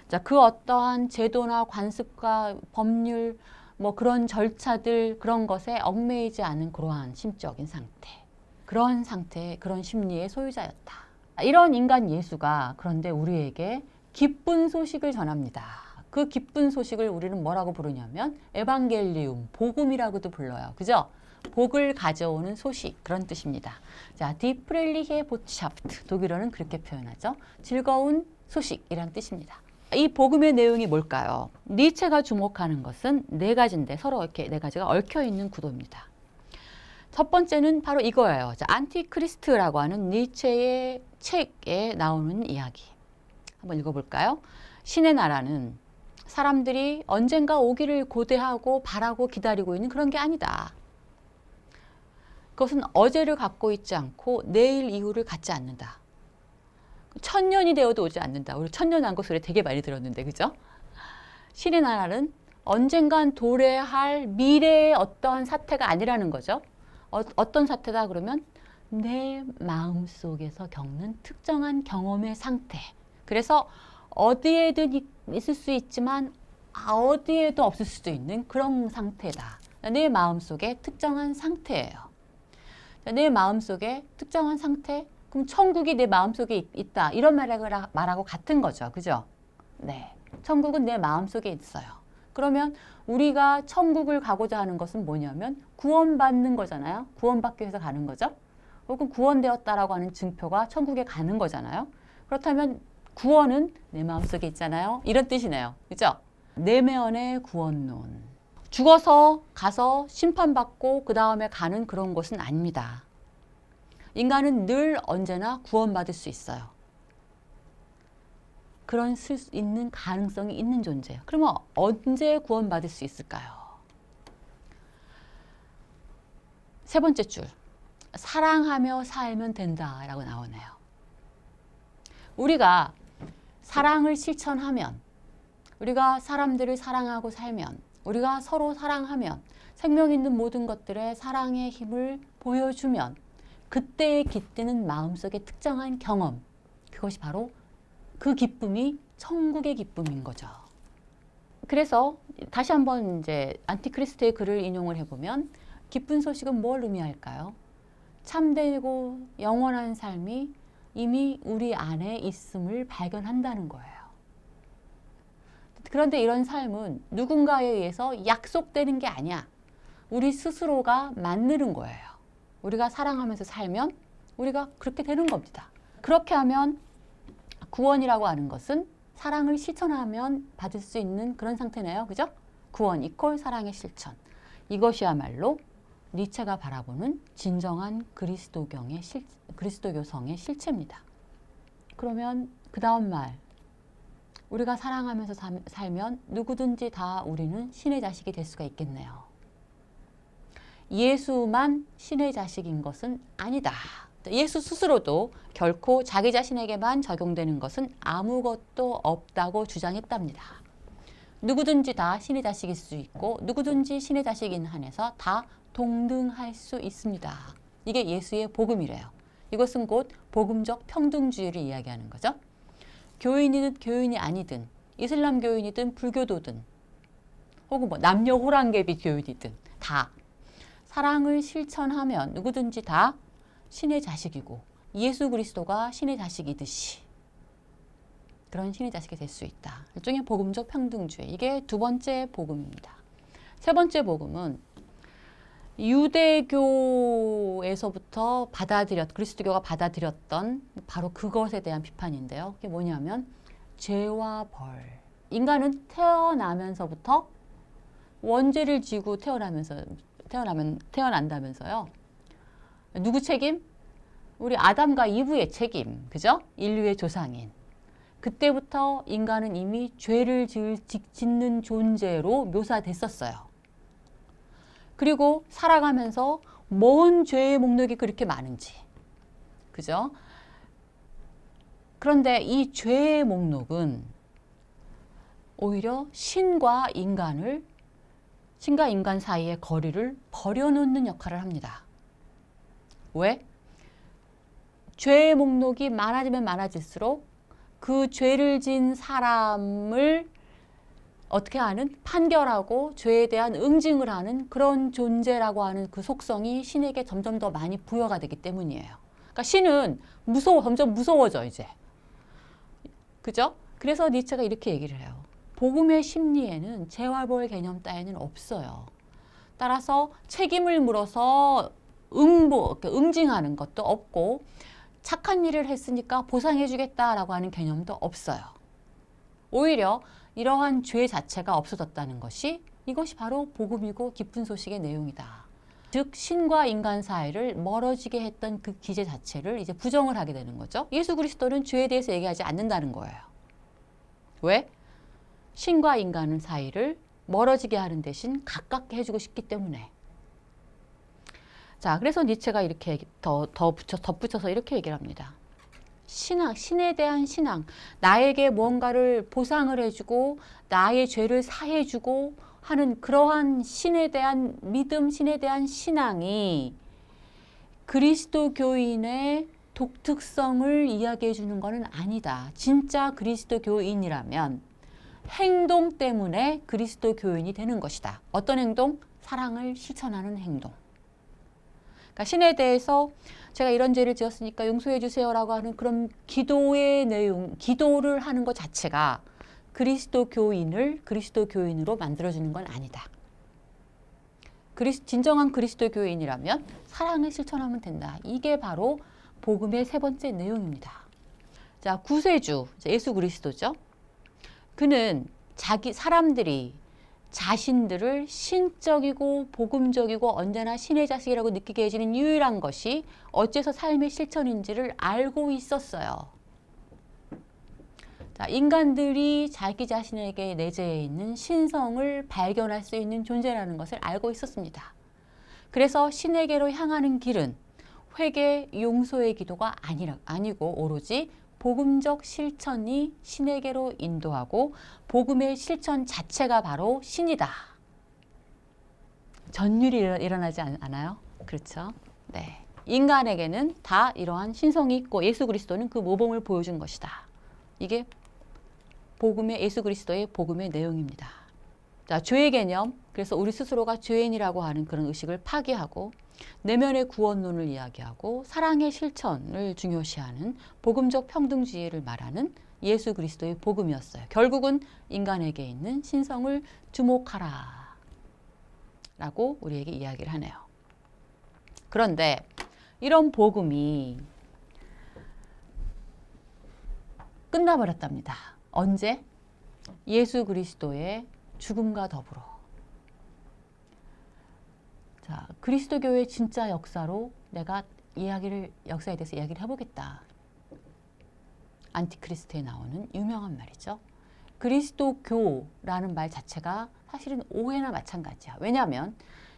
자, 그 어떠한 제도나 관습과 법률, 뭐 그런 절차들, 그런 것에 얽매이지 않은 그러한 심적인 상태. 그런 상태, 그런 심리의 소유자였다. 이런 인간 예수가 그런데 우리에게 기쁜 소식을 전합니다. 그 기쁜 소식을 우리는 뭐라고 부르냐면 에반겔리움, 복음이라고도 불러요. 그죠? 복을 가져오는 소식, 그런 뜻입니다. 자, Die fröhliche Botschaft, 독일어는 그렇게 표현하죠. 즐거운 소식이란 뜻입니다. 이 복음의 내용이 뭘까요? 니체가 주목하는 것은 네 가지인데 서로 이렇게 네 가지가 얽혀 있는 구도입니다. 첫 번째는 바로 이거예요. 자, 안티크리스트라고 하는 니체의 책에 나오는 이야기. 한번 읽어볼까요? 신의 나라는 사람들이 언젠가 오기를 고대하고 바라고 기다리고 있는 그런 게 아니다. 그것은 어제를 갖고 있지 않고 내일 이후를 갖지 않는다. 1000년이 되어도 오지 않는다. 우리 천년왕국 소리 되게 많이 들었는데, 그죠? 신의 나라는 언젠간 도래할 미래의 어떠한 사태가 아니라는 거죠. 어떤 사태다 그러면 내 마음 속에서 겪는 특정한 경험의 상태. 그래서 어디에든 있을 수 있지만 어디에도 없을 수도 있는 그런 상태다. 내 마음속에 특정한 상태예요. 내 마음속에 특정한 상태, 그럼 천국이 내 마음속에 있다. 이런 말하고 같은 거죠. 그죠? 네. 천국은 내 마음속에 있어요. 그러면 우리가 천국을 가고자 하는 것은 뭐냐면 구원받는 거잖아요. 구원받기 위해서 가는 거죠. 혹은 구원되었다라고 하는 증표가 천국에 가는 거잖아요. 그렇다면 구원은 내 마음속에 있잖아요. 이런 뜻이네요. 그죠? 내면의 구원론. 죽어서 가서 심판받고 그 다음에 가는 그런 곳은 아닙니다. 인간은 늘 언제나 구원받을 수 있어요. 그런 수 있는 가능성이 있는 존재예요. 그러면 언제 구원받을 수 있을까요? 세 번째 줄. 사랑하며 살면 된다라고 나오네요. 우리가 사랑을 실천하면, 우리가 사람들을 사랑하고 살면, 우리가 서로 사랑하면, 생명 있는 모든 것들의 사랑의 힘을 보여주면 그때에 깃드는 마음속의 특정한 경험, 그것이 바로 그 기쁨이 천국의 기쁨인 거죠. 그래서 다시 한번 이제 안티크리스트의 글을 인용을 해보면 기쁜 소식은 뭘 의미할까요? 참되고 영원한 삶이 이미 우리 안에 있음을 발견한다는 거예요. 그런데 이런 삶은 누군가에 의해서 약속되는 게 아니야. 우리 스스로가 만드는 거예요. 우리가 사랑하면서 살면 우리가 그렇게 되는 겁니다. 그렇게 하면 구원이라고 하는 것은 사랑을 실천하면 받을 수 있는 그런 상태네요. 그죠? 구원 이퀄 사랑의 실천. 이것이야말로 니체가 바라보는 진정한 그리스도교성의 실체입니다. 그러면 그 다음 말, 우리가 사랑하면서 살면 누구든지 다 우리는 신의 자식이 될 수가 있겠네요. 예수만 신의 자식인 것은 아니다. 예수 스스로도 결코 자기 자신에게만 적용되는 것은 아무것도 없다고 주장했답니다. 누구든지 다 신의 자식일 수 있고 누구든지 신의 자식인 한에서 다 동등할 수 있습니다. 이게 예수의 복음이래요. 이것은 곧 복음적 평등주의를 이야기하는 거죠. 교인이든 교인이 아니든 이슬람 교인이든 불교도든 혹은 뭐 남녀 호랑개비 교인이든 다 사랑을 실천하면 누구든지 다 신의 자식이고 예수 그리스도가 신의 자식이듯이 그런 신의 자식이 될 수 있다. 일종의 복음적 평등주의. 이게 두 번째 복음입니다. 세 번째 복음은 유대교에서부터 그리스도교가 받아들였던 바로 그것에 대한 비판인데요. 그게 뭐냐면 죄와 벌. 인간은 태어나면서부터 원죄를 지고 태어난다면서요. 누구 책임? 우리 아담과 이브의 책임. 그죠? 인류의 조상인. 그때부터 인간은 이미 죄를 짓는 존재로 묘사됐었어요. 그리고 살아가면서 뭔 죄의 목록이 그렇게 많은지. 그죠? 그런데 이 죄의 목록은 오히려 신과 인간 사이의 거리를 버려놓는 역할을 합니다. 왜? 죄의 목록이 많아지면 많아질수록 그 죄를 지은 사람을 어떻게 하는? 판결하고 죄에 대한 응징을 하는 그런 존재라고 하는 그 속성이 신에게 점점 더 많이 부여가 되기 때문이에요. 그러니까 신은 점점 무서워져 이제. 그죠? 그래서 니체가 이렇게 얘기를 해요. 복음의 심리에는 죄와 벌 개념 따위는 없어요. 따라서 책임을 물어서 응징하는 것도 없고 착한 일을 했으니까 보상해주겠다라고 하는 개념도 없어요. 오히려 이러한 죄 자체가 없어졌다는 이것이 바로 복음이고 기쁜 소식의 내용이다. 즉 신과 인간 사이를 멀어지게 했던 그 기제 자체를 이제 부정을 하게 되는 거죠. 예수 그리스도는 죄에 대해서 얘기하지 않는다는 거예요. 왜? 신과 인간 사이를 멀어지게 하는 대신 가깝게 해주고 싶기 때문에. 자, 그래서 니체가 이렇게 덧붙여서 이렇게 얘기를 합니다. 신에 대한 신앙, 나에게 무언가를 보상을 해주고 나의 죄를 사해주고 하는 그러한 신에 대한 믿음, 신에 대한 신앙이 그리스도교인의 독특성을 이야기해 주는 것은 아니다. 진짜 그리스도교인이라면 행동 때문에 그리스도교인이 되는 것이다. 어떤 행동? 사랑을 실천하는 행동. 그러니까 신에 대해서 제가 이런 죄를 지었으니까 용서해 주세요라고 하는 그런 기도의 내용, 기도를 하는 것 자체가 그리스도교인을 그리스도교인으로 만들어주는 건 아니다. 진정한 그리스도교인이라면 사랑을 실천하면 된다. 이게 바로 복음의 세 번째 내용입니다. 자, 구세주, 예수 그리스도죠. 그는 사람들이 자신들을 신적이고 복음적이고 언제나 신의 자식이라고 느끼게 해주는 유일한 것이 어째서 삶의 실천인지를 알고 있었어요. 자, 인간들이 자기 자신에게 내재해 있는 신성을 발견할 수 있는 존재라는 것을 알고 있었습니다. 그래서 신에게로 향하는 길은 회개, 용서의 기도가 아니고 오로지 복음적 실천이 신에게로 인도하고 복음의 실천 자체가 바로 신이다. 전율이 일어나지 않아요? 그렇죠? 네. 인간에게는 다 이러한 신성이 있고 예수 그리스도는 그 모범을 보여준 것이다. 이게 예수 그리스도의 복음의 내용입니다. 자, 죄의 개념. 그래서 우리 스스로가 죄인이라고 하는 그런 의식을 파기하고 내면의 구원론을 이야기하고 사랑의 실천을 중요시하는 복음적 평등주의를 말하는 예수 그리스도의 복음이었어요. 결국은 인간에게 있는 신성을 주목하라 라고 우리에게 이야기를 하네요. 그런데 이런 복음이 끝나버렸답니다. 언제? 예수 그리스도의 죽음과 더불어. 자, 그리스도교의 진짜 역사로 내가 역사에 대해서 이야기를 해보겠다. 안티크리스트에 나오는 유명한 말이죠. 그리스도교라는 말 자체가 사실은 오해나 마찬가지야. 왜냐하면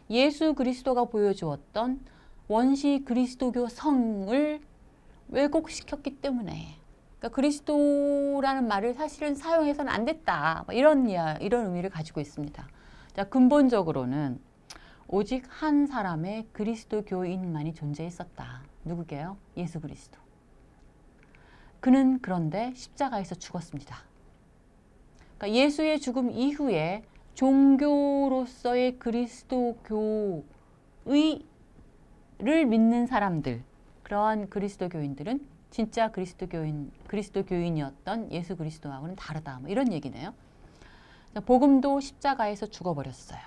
예수 그리스도가 보여주었던 원시 그리스도교 성을 왜곡시켰기 때문에. 그러니까 그리스도라는 말을 사실은 사용해서는 안 됐다. 이런 의미를 가지고 있습니다. 자, 근본적으로는 오직 한 사람의 그리스도교인만이 존재했었다. 누구게요? 예수 그리스도. 그는 그런데 십자가에서 죽었습니다. 그러니까 예수의 죽음 이후에 종교로서의 그리스도교의를 믿는 사람들, 그러한 그리스도교인들은 진짜 그리스도교인이었던 예수 그리스도하고는 다르다. 뭐 이런 얘기네요. 복음도 십자가에서 죽어버렸어요.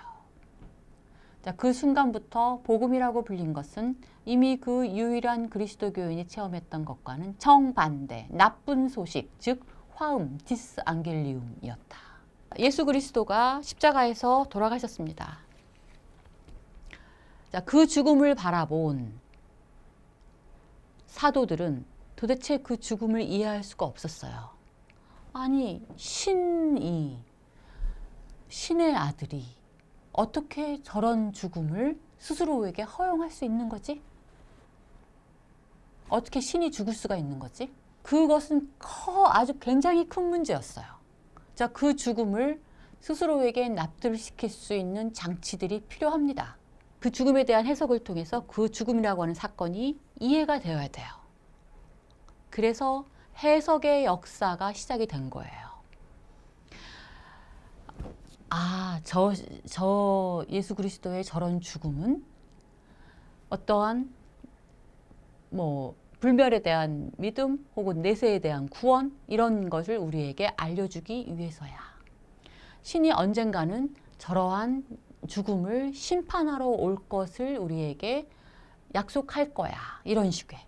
자, 그 순간부터 복음이라고 불린 것은 이미 그 유일한 그리스도교인이 체험했던 것과는 정반대, 나쁜 소식, 즉 화음, 디스앙겔리움이었다. 예수 그리스도가 십자가에서 돌아가셨습니다. 자, 그 죽음을 바라본 사도들은 도대체 그 죽음을 이해할 수가 없었어요. 아니, 신의 아들이 어떻게 저런 죽음을 스스로에게 허용할 수 있는 거지? 어떻게 신이 죽을 수가 있는 거지? 그것은 아주 굉장히 큰 문제였어요. 자, 그 죽음을 스스로에게 납득시킬 수 있는 장치들이 필요합니다. 그 죽음에 대한 해석을 통해서 그 죽음이라고 하는 사건이 이해가 되어야 돼요. 그래서 해석의 역사가 시작이 된 거예요. 저 예수 그리스도의 저런 죽음은 어떠한 불멸에 대한 믿음 혹은 내세에 대한 구원 이런 것을 우리에게 알려주기 위해서야. 신이 언젠가는 저러한 죽음을 심판하러 올 것을 우리에게 약속할 거야. 이런 식의.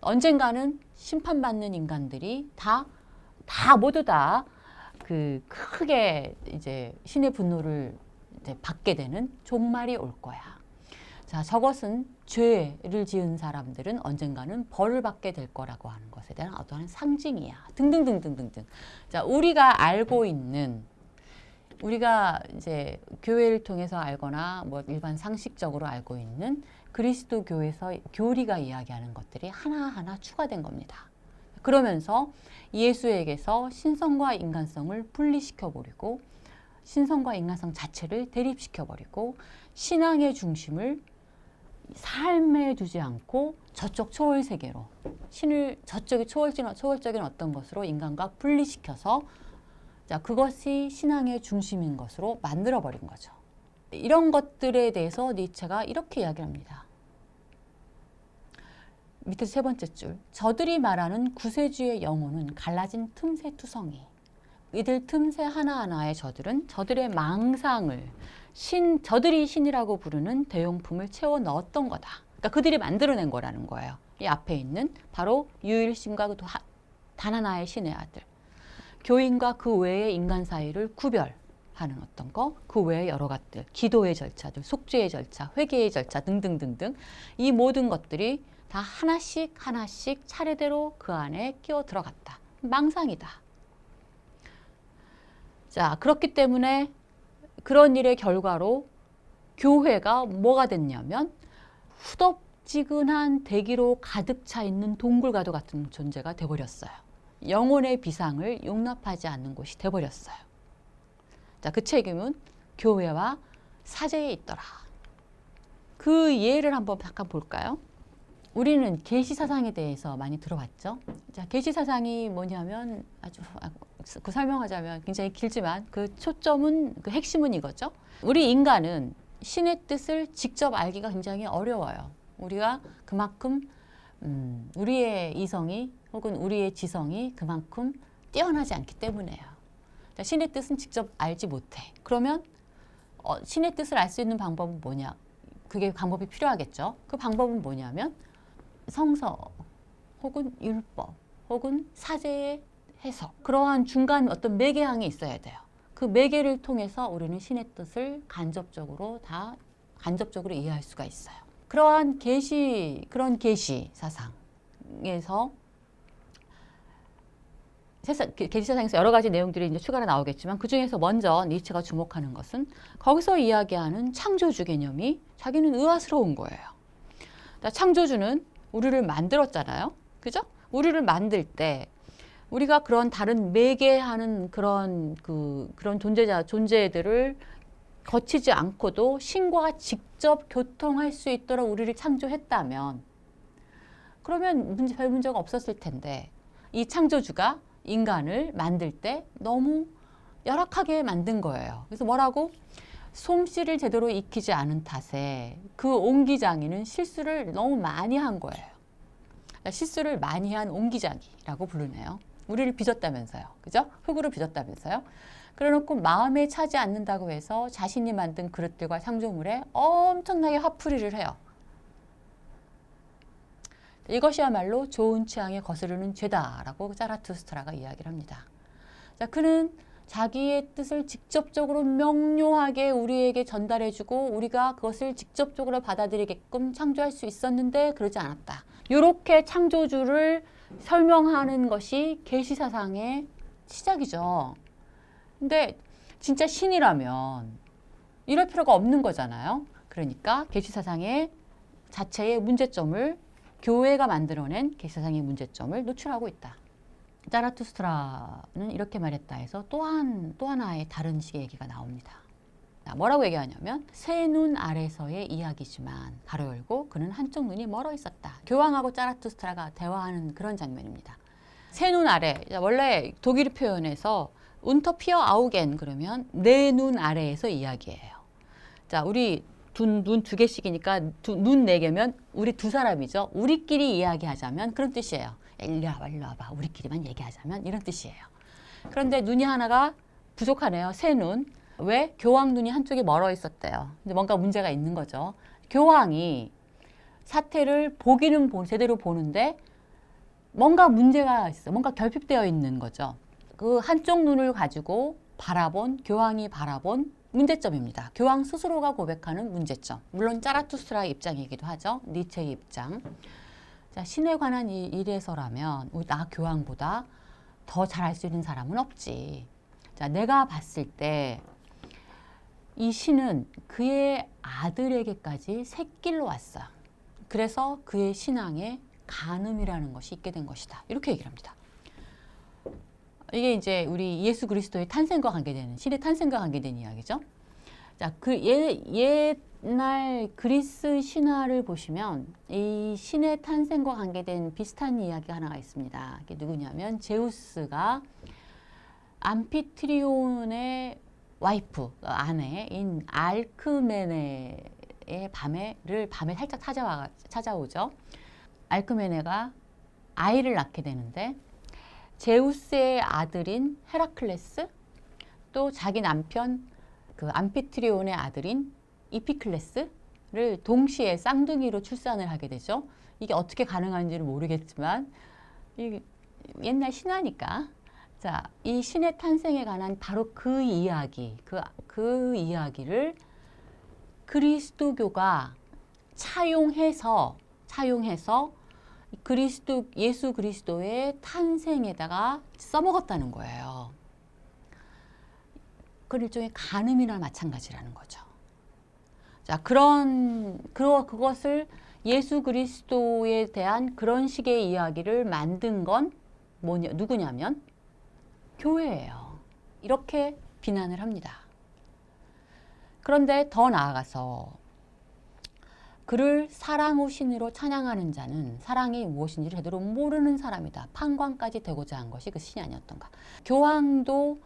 언젠가는 심판받는 인간들이 모두 다 그 크게 이제 신의 분노를 이제 받게 되는 종말이 올 거야. 자, 저것은 죄를 지은 사람들은 언젠가는 벌을 받게 될 거라고 하는 것에 대한 어떠한 상징이야. 등등등등등등. 자, 우리가 이제 교회를 통해서 알거나 일반 상식적으로 알고 있는 그리스도교에서 교리가 이야기하는 것들이 하나하나 추가된 겁니다. 그러면서 예수에게서 신성과 인간성을 분리시켜버리고 신성과 인간성 자체를 대립시켜버리고 신앙의 중심을 삶에 두지 않고 저쪽 초월 세계로 저쪽이 초월적인 어떤 것으로 인간과 분리시켜서 자, 그것이 신앙의 중심인 것으로 만들어버린 거죠. 이런 것들에 대해서 니체가 이렇게 이야기를 합니다. 밑에 세 번째 줄. 저들이 말하는 구세주의 영혼은 갈라진 틈새 투성이. 이들 틈새 하나하나의 저들의 망상을 저들이 신이라고 부르는 대용품을 채워 넣었던 거다. 그러니까 그들이 만들어낸 거라는 거예요. 이 앞에 있는 바로 유일신과 단 하나의 신의 아들. 교인과 그 외의 인간 사이를 구별하는 어떤 거, 그 외의 여러 것들, 기도의 절차들, 속죄의 절차, 회개의 절차 등등등등 이 모든 것들이 다 하나씩 차례대로 그 안에 끼어 들어갔다. 망상이다. 자, 그렇기 때문에 그런 일의 결과로 교회가 뭐가 됐냐면 후덥지근한 대기로 가득 차 있는 동굴과도 같은 존재가 돼버렸어요. 영혼의 비상을 용납하지 않는 곳이 돼버렸어요. 자, 그 책임은 교회와 사제에 있더라. 그 예를 한번 잠깐 볼까요? 우리는 계시 사상에 대해서 많이 들어봤죠. 자, 계시 사상이 뭐냐면 그 설명하자면 굉장히 길지만 그 초점은 그 핵심은 이거죠. 우리 인간은 신의 뜻을 직접 알기가 굉장히 어려워요. 우리가 그만큼 우리의 이성이 혹은 우리의 지성이 그만큼 뛰어나지 않기 때문에요. 자, 신의 뜻은 직접 알지 못해. 그러면 신의 뜻을 알 수 있는 방법은 뭐냐? 그게 방법이 필요하겠죠. 그 방법은 뭐냐면 성서 혹은 율법 혹은 사제의 해석, 그러한 중간 어떤 매개항이 있어야 돼요. 그 매개를 통해서 우리는 신의 뜻을 간접적으로 이해할 수가 있어요. 그런 계시 사상에서 계시사상에서 여러 가지 내용들이 이제 추가로 나오겠지만 그 중에서 먼저 니체가 주목하는 것은 거기서 이야기하는 창조주 개념이 자기는 의아스러운 거예요. 그러니까 창조주는 우리를 만들었잖아요. 그죠? 우리를 만들 때 우리가 그런 다른 매개하는 그런 존재들을 거치지 않고도 신과 직접 교통할 수 있도록 우리를 창조했다면 그러면 별 문제가 없었을 텐데 이 창조주가 인간을 만들 때 너무 열악하게 만든 거예요. 그래서 뭐라고? 솜씨를 제대로 익히지 않은 탓에 그 옹기장이는 실수를 너무 많이 한 거예요. 실수를 많이 한 옹기장이라고 부르네요. 우리를 빚었다면서요. 그죠? 흙으로 빚었다면서요. 그래놓고 마음에 차지 않는다고 해서 자신이 만든 그릇들과 창조물에 엄청나게 화풀이를 해요. 이것이야말로 좋은 취향에 거스르는 죄다라고 자라투스트라가 이야기를 합니다. 자, 그는 자기의 뜻을 직접적으로 명료하게 우리에게 전달해주고 우리가 그것을 직접적으로 받아들이게끔 창조할 수 있었는데 그러지 않았다. 이렇게 창조주를 설명하는 것이 계시사상의 시작이죠. 근데 진짜 신이라면 이럴 필요가 없는 거잖아요. 그러니까 계시사상의 자체의 문제점을 교회가 만들어낸 계시사상의 문제점을 노출하고 있다. 자라투스트라는 이렇게 말했다 해서 또 하나의 다른 식의 얘기가 나옵니다. 뭐라고 얘기하냐면 새 눈 아래서의 이야기지만 가로 열고 그는 한쪽 눈이 멀어 있었다. 교황하고 자라투스트라가 대화하는 그런 장면입니다. 새 눈 아래, 원래 독일 표현에서 운터피어 아우겐 그러면 내 눈 아래에서 이야기해요. 자, 우리 눈 두 개씩이니까 눈 네 개면 우리 두 사람이죠. 우리끼리 이야기하자면 그런 뜻이에요. 일로 와봐. 우리끼리만 얘기하자면 이런 뜻이에요. 그런데 눈이 하나가 부족하네요. 새 눈. 왜? 교황 눈이 한쪽이 멀어 있었대요. 근데 뭔가 문제가 있는 거죠. 교황이 사태를 보기는 제대로 보는데 뭔가 문제가 있어. 뭔가 결핍되어 있는 거죠. 그 한쪽 눈을 가지고 교황이 바라본 문제점입니다. 교황 스스로가 고백하는 문제점. 물론 자라투스트라의 입장이기도 하죠. 니체의 입장. 자, 신에 관한 일에서라면 나 교황보다 더 잘할 수 있는 사람은 없지. 자, 내가 봤을 때 이 신은 그의 아들에게까지 새길로 왔어. 그래서 그의 신앙에 간음이라는 것이 있게 된 것이다. 이렇게 얘기를 합니다. 이게 이제 우리 예수 그리스도의 탄생과 관계되는, 신의 탄생과 관계된 이야기죠. 자, 옛날 그리스 신화를 보시면 이 신의 탄생과 관계된 비슷한 이야기가 하나가 있습니다. 이게 누구냐면 제우스가 암피트리온의 와이프, 아내인 알크메네의 밤에 살짝 찾아오죠. 알크메네가 아이를 낳게 되는데 제우스의 아들인 헤라클레스 또 자기 남편 그 암피트리온의 아들인 이피클레스를 동시에 쌍둥이로 출산을 하게 되죠. 이게 어떻게 가능한지를 모르겠지만 이 옛날 신화니까. 자, 이 신의 탄생에 관한 바로 그 이야기, 그 이야기를 그리스도교가 차용해서 예수 그리스도의 탄생에다가 써먹었다는 거예요. 그 일종의 간음이나 마찬가지라는 거죠. 자, 그것을 예수 그리스도에 대한 그런 식의 이야기를 만든 건 누구냐면 교회예요. 이렇게 비난을 합니다. 그런데 더 나아가서 그를 사랑의 신으로 찬양하는 자는 사랑이 무엇인지를 제대로 모르는 사람이다. 판관까지 되고자 한 것이 그 신이 아니었던가. 교황도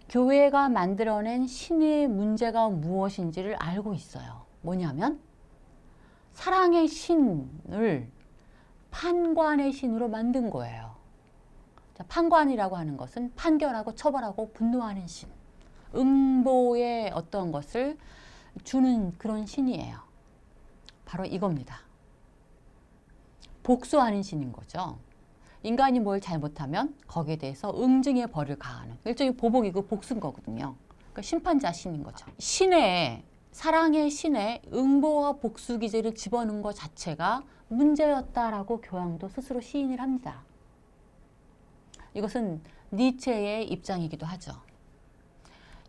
교회가 만들어낸 신의 문제가 무엇인지를 알고 있어요. 뭐냐면 사랑의 신을 판관의 신으로 만든 거예요. 자, 판관이라고 하는 것은 판결하고 처벌하고 분노하는 신. 응보의 어떤 것을 주는 그런 신이에요. 바로 이겁니다. 복수하는 신인 거죠. 인간이 뭘 잘못하면 거기에 대해서 응징의 벌을 가하는 일종의 보복이고 복수인 거거든요. 그러니까 심판자 신인 거죠. 사랑의 신에 응보와 복수 기제를 집어넣은 것 자체가 문제였다라고 교황도 스스로 시인을 합니다. 이것은 니체의 입장이기도 하죠.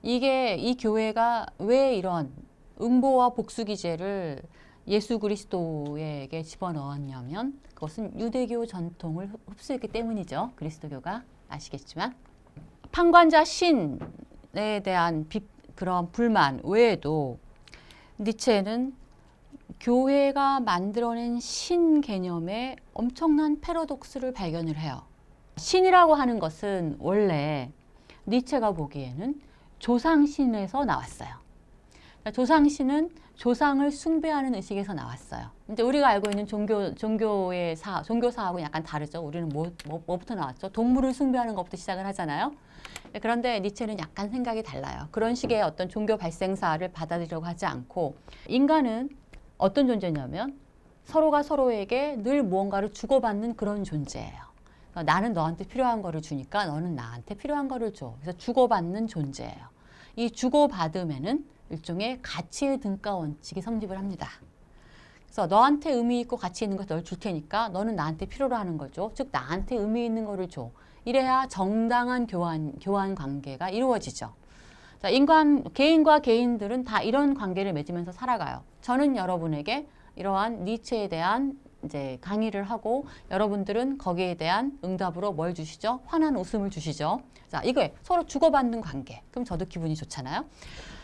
이 교회가 왜 이런 응보와 복수 기제를 예수 그리스도에게 집어넣었냐면 그것은 유대교 전통을 흡수했기 때문이죠. 그리스도교가 아시겠지만 판관자 신에 대한 그런 불만 외에도 니체는 교회가 만들어낸 신 개념에 엄청난 패러독스를 발견을 해요. 신이라고 하는 것은 원래 니체가 보기에는 조상신에서 나왔어요. 조상신은 조상을 숭배하는 의식에서 나왔어요. 근데 우리가 알고 있는 종교사하고 약간 다르죠. 우리는 뭐부터 나왔죠? 동물을 숭배하는 것부터 시작을 하잖아요. 그런데 니체는 약간 생각이 달라요. 그런 식의 어떤 종교 발생사를 받아들이려고 하지 않고 인간은 어떤 존재냐면 서로가 서로에게 늘 무언가를 주고받는 그런 존재예요. 그러니까 나는 너한테 필요한 거를 주니까 너는 나한테 필요한 거를 줘. 그래서 주고받는 존재예요. 이 주고받음에는 일종의 가치의 등가 원칙이 성립을 합니다. 그래서 너한테 의미 있고 가치 있는 걸 널 줄 테니까 너는 나한테 필요로 하는 거죠. 즉 나한테 의미 있는 거를 줘. 이래야 정당한 교환 관계가 이루어지죠. 자, 개인과 개인들은 다 이런 관계를 맺으면서 살아가요. 저는 여러분에게 이러한 니체에 대한 이제 강의를 하고 여러분들은 거기에 대한 응답으로 뭘 주시죠? 환한 웃음을 주시죠. 자, 이거에 서로 주고받는 관계. 그럼 저도 기분이 좋잖아요.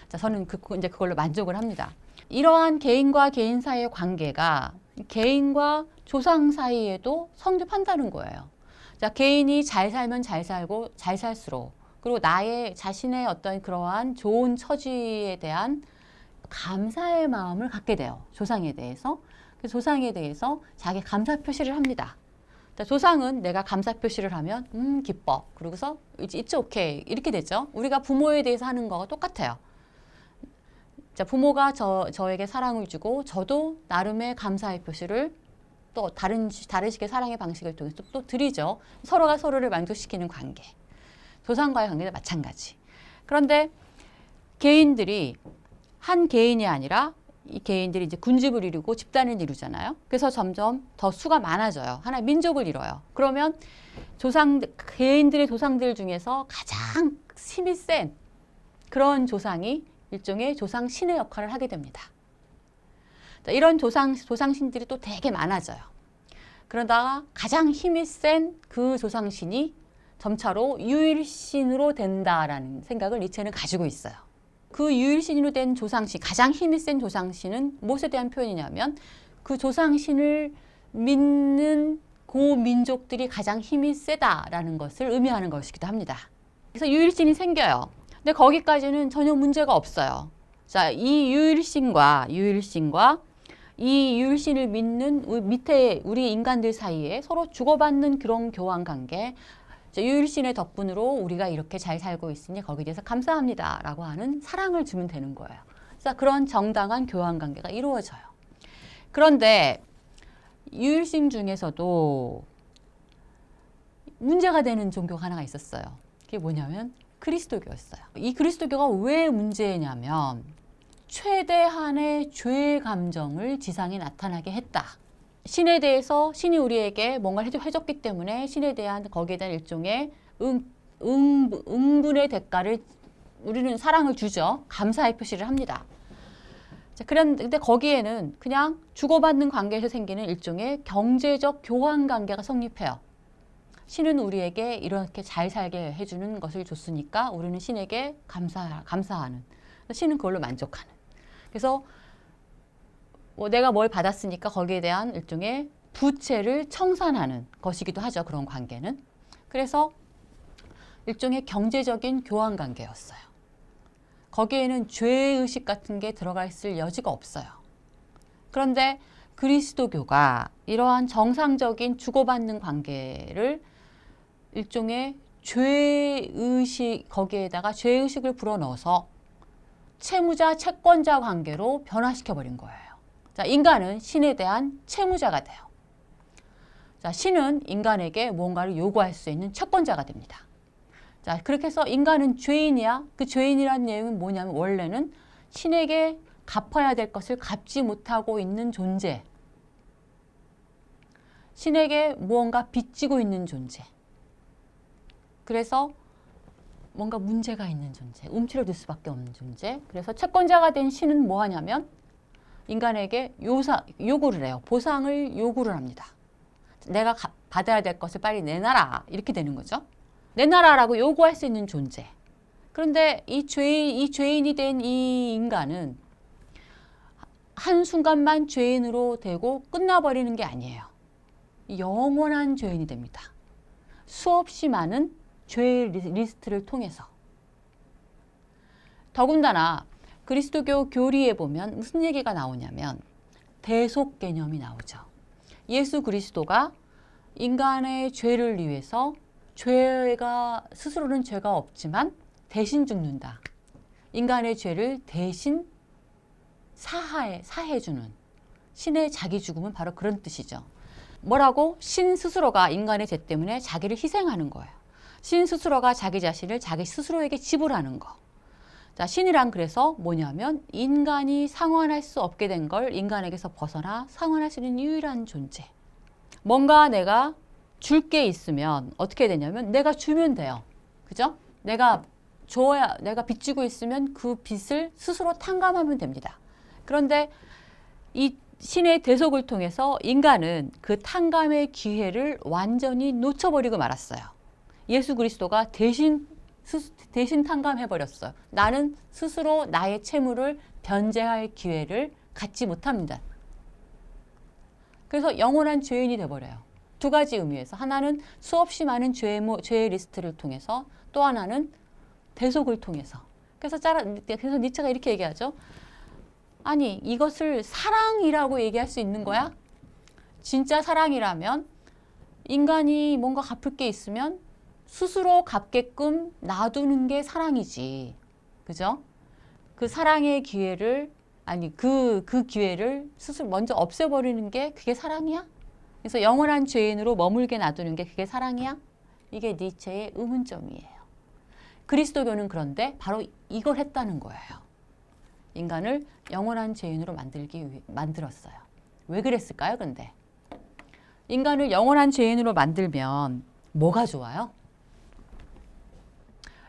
자, 저는 이제 그걸로 만족을 합니다. 이러한 개인과 개인 사이의 관계가 개인과 조상 사이에도 성립한다는 거예요. 자, 개인이 잘 살면 잘 살고 잘 살수록 그리고 자신의 어떤 그러한 좋은 처지에 대한 감사의 마음을 갖게 돼요. 조상에 대해서. 그래서 조상에 대해서 자기 감사 표시를 합니다. 자, 조상은 내가 감사 표시를 하면 기뻐. 그러고서 it's okay 이렇게 되죠. 우리가 부모에 대해서 하는 거가 똑같아요. 자, 부모가 저에게 사랑을 주고 저도 나름의 감사의 표시를 또 다른 식의 사랑의 방식을 통해서 또 드리죠. 서로가 서로를 만족시키는 관계. 조상과의 관계도 마찬가지. 그런데 개인들이 한 개인이 아니라 이 개인들이 이제 군집을 이루고 집단을 이루잖아요. 그래서 점점 더 수가 많아져요. 하나의 민족을 이뤄요. 그러면 개인들의 조상들 중에서 가장 힘이 센 그런 조상이 일종의 조상신의 역할을 하게 됩니다. 이런 조상신들이 또 되게 많아져요. 그러다가 가장 힘이 센 그 조상신이 점차로 유일신으로 된다라는 생각을 니체는 가지고 있어요. 그 유일신으로 된 조상신, 가장 힘이 센 조상신은 무엇에 대한 표현이냐면 그 조상신을 믿는 고민족들이 가장 힘이 세다라는 것을 의미하는 것이기도 합니다. 그래서 유일신이 생겨요. 근데 거기까지는 전혀 문제가 없어요. 자, 이 유일신과 이 유일신을 믿는 밑에 우리 인간들 사이에 서로 주고받는 그런 교환 관계, 유일신의 덕분으로 우리가 이렇게 잘 살고 있으니 거기에 대해서 감사합니다 라고 하는 사랑을 주면 되는 거예요. 그래서 그런 정당한 교환 관계가 이루어져요. 그런데 유일신 중에서도 문제가 되는 종교가 하나가 있었어요. 그게 뭐냐면 그리스도교였어요. 이 그리스도교가 왜 문제냐면 최대한의 죄 감정을 지상에 나타나게 했다. 신에 대해서 신이 우리에게 뭔가를 해줬기 때문에 신에 대한 거기에 대한 일종의 응분의 대가를 우리는 사랑을 주죠. 감사의 표시를 합니다. 자, 그런데 거기에는 그냥 주고받는 관계에서 생기는 일종의 경제적 교환 관계가 성립해요. 신은 우리에게 이렇게 잘 살게 해주는 것을 줬으니까 우리는 신에게 감사하는. 신은 그걸로 만족하는. 그래서 내가 뭘 받았으니까 거기에 대한 일종의 부채를 청산하는 것이기도 하죠. 그런 관계는. 그래서 일종의 경제적인 교환 관계였어요. 거기에는 죄의식 같은 게 들어가 있을 여지가 없어요. 그런데 그리스도교가 이러한 정상적인 주고받는 관계를 일종의 거기에다가 죄의식을 불어넣어서 채무자, 채권자 관계로 변화시켜버린 거예요. 자, 인간은 신에 대한 채무자가 돼요. 자, 신은 인간에게 무언가를 요구할 수 있는 채권자가 됩니다. 자, 그렇게 해서 인간은 죄인이야. 그 죄인이라는 내용은 뭐냐면 원래는 신에게 갚아야 될 것을 갚지 못하고 있는 존재. 신에게 무언가 빚지고 있는 존재. 그래서 뭔가 문제가 있는 존재, 움츠러들 수밖에 없는 존재. 그래서 채권자가 된 신은 뭐 하냐면 인간에게 요구를 해요. 보상을 요구를 합니다. 내가 받아야 될 것을 빨리 내놔라. 이렇게 되는 거죠. 내놔라라고 요구할 수 있는 존재. 그런데 이 죄인이 된 이 인간은 한순간만 죄인으로 되고 끝나버리는 게 아니에요. 영원한 죄인이 됩니다. 수없이 많은 죄의 리스트를 통해서. 더군다나 그리스도교 교리에 보면 무슨 얘기가 나오냐면 대속 개념이 나오죠. 예수 그리스도가 인간의 죄를 위해서 스스로는 죄가 없지만 대신 죽는다. 인간의 죄를 대신 사해주는 신의 자기 죽음은 바로 그런 뜻이죠. 뭐라고? 신 스스로가 인간의 죄 때문에 자기를 희생하는 거예요. 신 스스로가 자기 자신을 자기 스스로에게 지불하는 거. 자, 신이란 그래서 뭐냐면 인간이 상환할 수 없게 된 걸 인간에게서 벗어나 상환할 수 있는 유일한 존재. 뭔가 내가 줄 게 있으면 어떻게 되냐면 내가 주면 돼요. 그죠? 내가 빚지고 있으면 그 빚을 스스로 탕감하면 됩니다. 그런데 이 신의 대속을 통해서 인간은 그 탕감의 기회를 완전히 놓쳐버리고 말았어요. 예수 그리스도가 대신 탕감해버렸어요. 나는 스스로 나의 채무를 변제할 기회를 갖지 못합니다. 그래서 영원한 죄인이 돼버려요. 두 가지 의미에서. 하나는 수없이 많은 죄의 리스트를 통해서, 또 하나는 대속을 통해서. 그래서 니체가 이렇게 얘기하죠. 아니, 이것을 사랑이라고 얘기할 수 있는 거야? 진짜 사랑이라면 인간이 뭔가 갚을 게 있으면 스스로 갚게끔 놔두는 게 사랑이지. 그죠? 그 사랑의 기회를, 그 기회를 스스로 먼저 없애버리는 게 그게 사랑이야? 그래서 영원한 죄인으로 머물게 놔두는 게 그게 사랑이야? 이게 니체의 의문점이에요. 그리스도교는 그런데 바로 이걸 했다는 거예요. 인간을 영원한 죄인으로 만들었어요. 왜 그랬을까요, 근데? 인간을 영원한 죄인으로 만들면 뭐가 좋아요?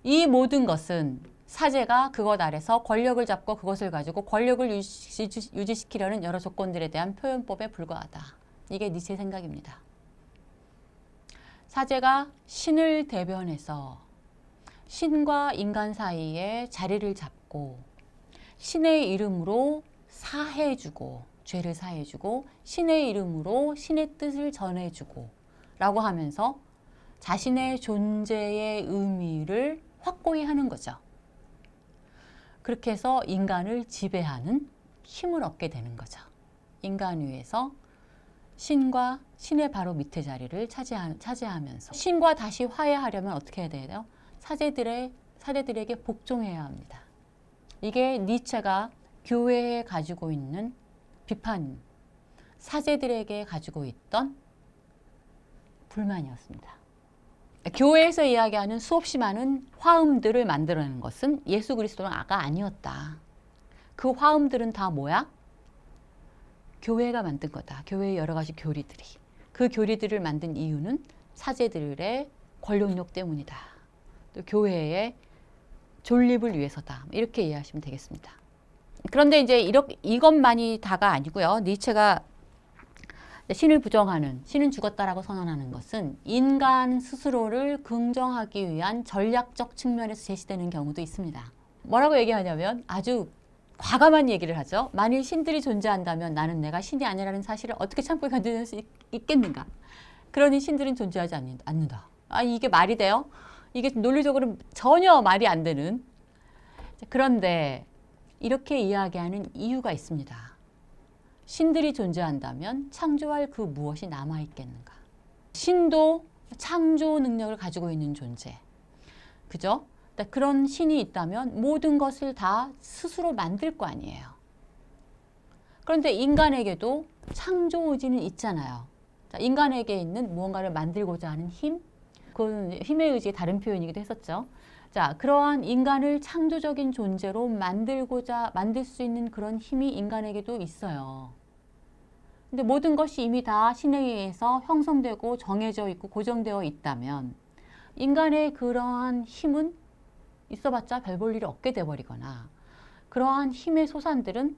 이 모든 것은 사제가 그것 아래서 권력을 잡고 그것을 가지고 권력을 유지시키려는 여러 조건들에 대한 표현법에 불과하다. 이게 니체의 생각입니다. 사제가 신을 대변해서 신과 인간 사이에 자리를 잡고 신의 이름으로 사해주고, 죄를 사해주고, 신의 이름으로 신의 뜻을 전해주고 라고 하면서 자신의 존재의 의미를 확고히 하는 거죠. 그렇게 해서 인간을 지배하는 힘을 얻게 되는 거죠. 인간 위에서 신과 신의 바로 밑에 자리를 차지하면서 신과 다시 화해하려면 어떻게 해야 돼요? 사제들에게 복종해야 합니다. 이게 니체가 교회에 가지고 있는 비판, 사제들에게 가지고 있던 불만이었습니다. 교회에서 이야기하는 수없이 많은 화음들을 만들어내는 것은 예수 그리스도는 아니었다. 그 화음들은 다 뭐야? 교회가 만든 거다. 교회의 여러 가지 교리들이. 그 교리들을 만든 이유는 사제들의 권력력 때문이다. 또 교회의 존립을 위해서다. 이렇게 이해하시면 되겠습니다. 그런데 이제 이것만이 다가 아니고요. 니체가 신을 부정하는, 신은 죽었다라고 선언하는 것은 인간 스스로를 긍정하기 위한 전략적 측면에서 제시되는 경우도 있습니다. 뭐라고 얘기하냐면 아주 과감한 얘기를 하죠. 만일 신들이 존재한다면 나는 내가 신이 아니라는 사실을 어떻게 참고 견딜 수 있겠는가? 그러니 신들은 존재하지 않는다. 이게 말이 돼요? 이게 논리적으로 전혀 말이 안 되는. 그런데 이렇게 이야기하는 이유가 있습니다. 신들이 존재한다면 창조할 그 무엇이 남아있겠는가? 신도 창조 능력을 가지고 있는 존재. 그죠? 그런 신이 있다면 모든 것을 다 스스로 만들 거 아니에요. 그런데 인간에게도 창조 의지는 있잖아요. 인간에게 있는 무언가를 만들고자 하는 힘, 그건 힘의 의지의 다른 표현이기도 했었죠. 자, 그러한 인간을 창조적인 존재로 만들 수 있는 그런 힘이 인간에게도 있어요. 근데 모든 것이 이미 다 신에 의해서 형성되고 정해져 있고 고정되어 있다면 인간의 그러한 힘은 있어봤자 별 볼 일이 없게 돼버리거나 그러한 힘의 소산들은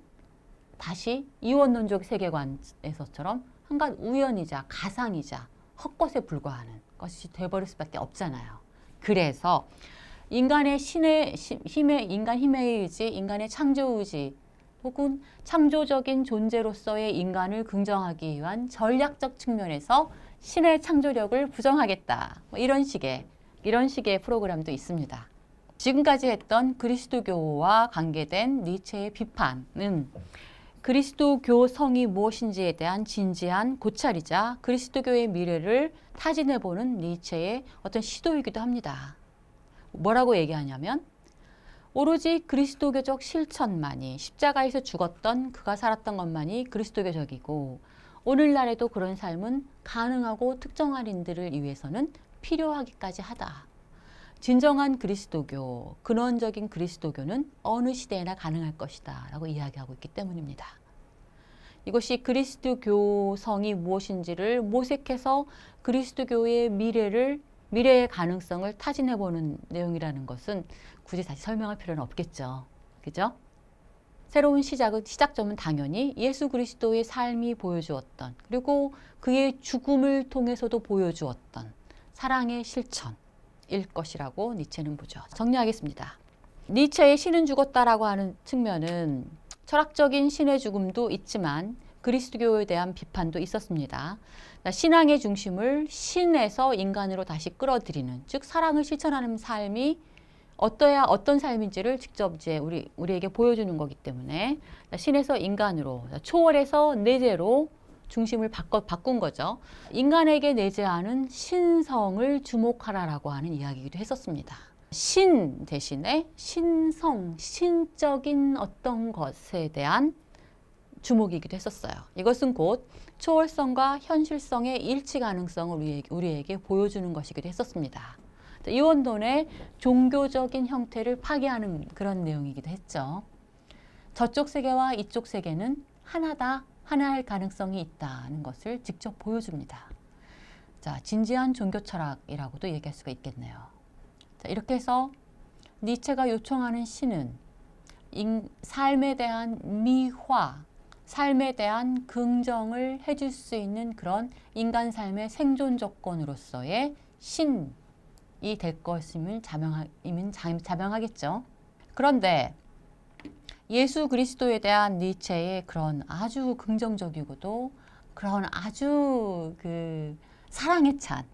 다시 이원론적 세계관에서처럼 한간 우연이자 가상이자 헛것에 불과하는 것이 돼버릴 수밖에 없잖아요. 그래서 인간의 인간 힘의 의지, 인간의 창조 의지 혹은 창조적인 존재로서의 인간을 긍정하기 위한 전략적 측면에서 신의 창조력을 부정하겠다. 뭐 이런 식의 프로그램도 있습니다. 지금까지 했던 그리스도교와 관계된 니체의 비판은 그리스도교성이 무엇인지에 대한 진지한 고찰이자 그리스도교의 미래를 타진해보는 니체의 어떤 시도이기도 합니다. 뭐라고 얘기하냐면 오로지 그리스도교적 실천만이 십자가에서 죽었던 그가 살았던 것만이 그리스도교적이고 오늘날에도 그런 삶은 가능하고 특정한 인들을 위해서는 필요하기까지 하다. 진정한 그리스도교, 근원적인 그리스도교는 어느 시대에나 가능할 것이다 라고 이야기하고 있기 때문입니다. 이것이 그리스도교성이 무엇인지를 모색해서 그리스도교의 미래의 가능성을 타진해보는 내용이라는 것은 굳이 다시 설명할 필요는 없겠죠. 그죠? 새로운 시작점은 당연히 예수 그리스도의 삶이 보여주었던 그리고 그의 죽음을 통해서도 보여주었던 사랑의 실천일 것이라고 니체는 보죠. 정리하겠습니다. 니체의 신은 죽었다라고 하는 측면은 철학적인 신의 죽음도 있지만 그리스도교에 대한 비판도 있었습니다. 신앙의 중심을 신에서 인간으로 다시 끌어들이는, 즉 사랑을 실천하는 삶이 어떤 삶인지를 직접 이제 우리에게 보여주는 거기 때문에 신에서 인간으로, 초월에서 내재로 중심을 바꾼 거죠. 인간에게 내재하는 신성을 주목하라라고 하는 이야기이기도 했었습니다. 신 대신에 신성, 신적인 어떤 것에 대한 주목이기도 했었어요. 이것은 곧 초월성과 현실성의 일치 가능성을 우리에게 보여주는 것이기도 했었습니다. 이원론의 종교적인 형태를 파괴하는 그런 내용이기도 했죠. 저쪽 세계와 이쪽 세계는 하나다, 하나일 가능성이 있다는 것을 직접 보여줍니다. 자, 진지한 종교 철학이라고도 얘기할 수가 있겠네요. 자, 이렇게 해서 니체가 요청하는 신은 삶에 대한 미화, 삶에 대한 긍정을 해줄 수 있는 그런 인간 삶의 생존 조건으로서의 신이 될 것임을 자명하겠죠. 그런데 예수 그리스도에 대한 니체의 그런 아주 긍정적이고도 그런 아주 사랑에 찬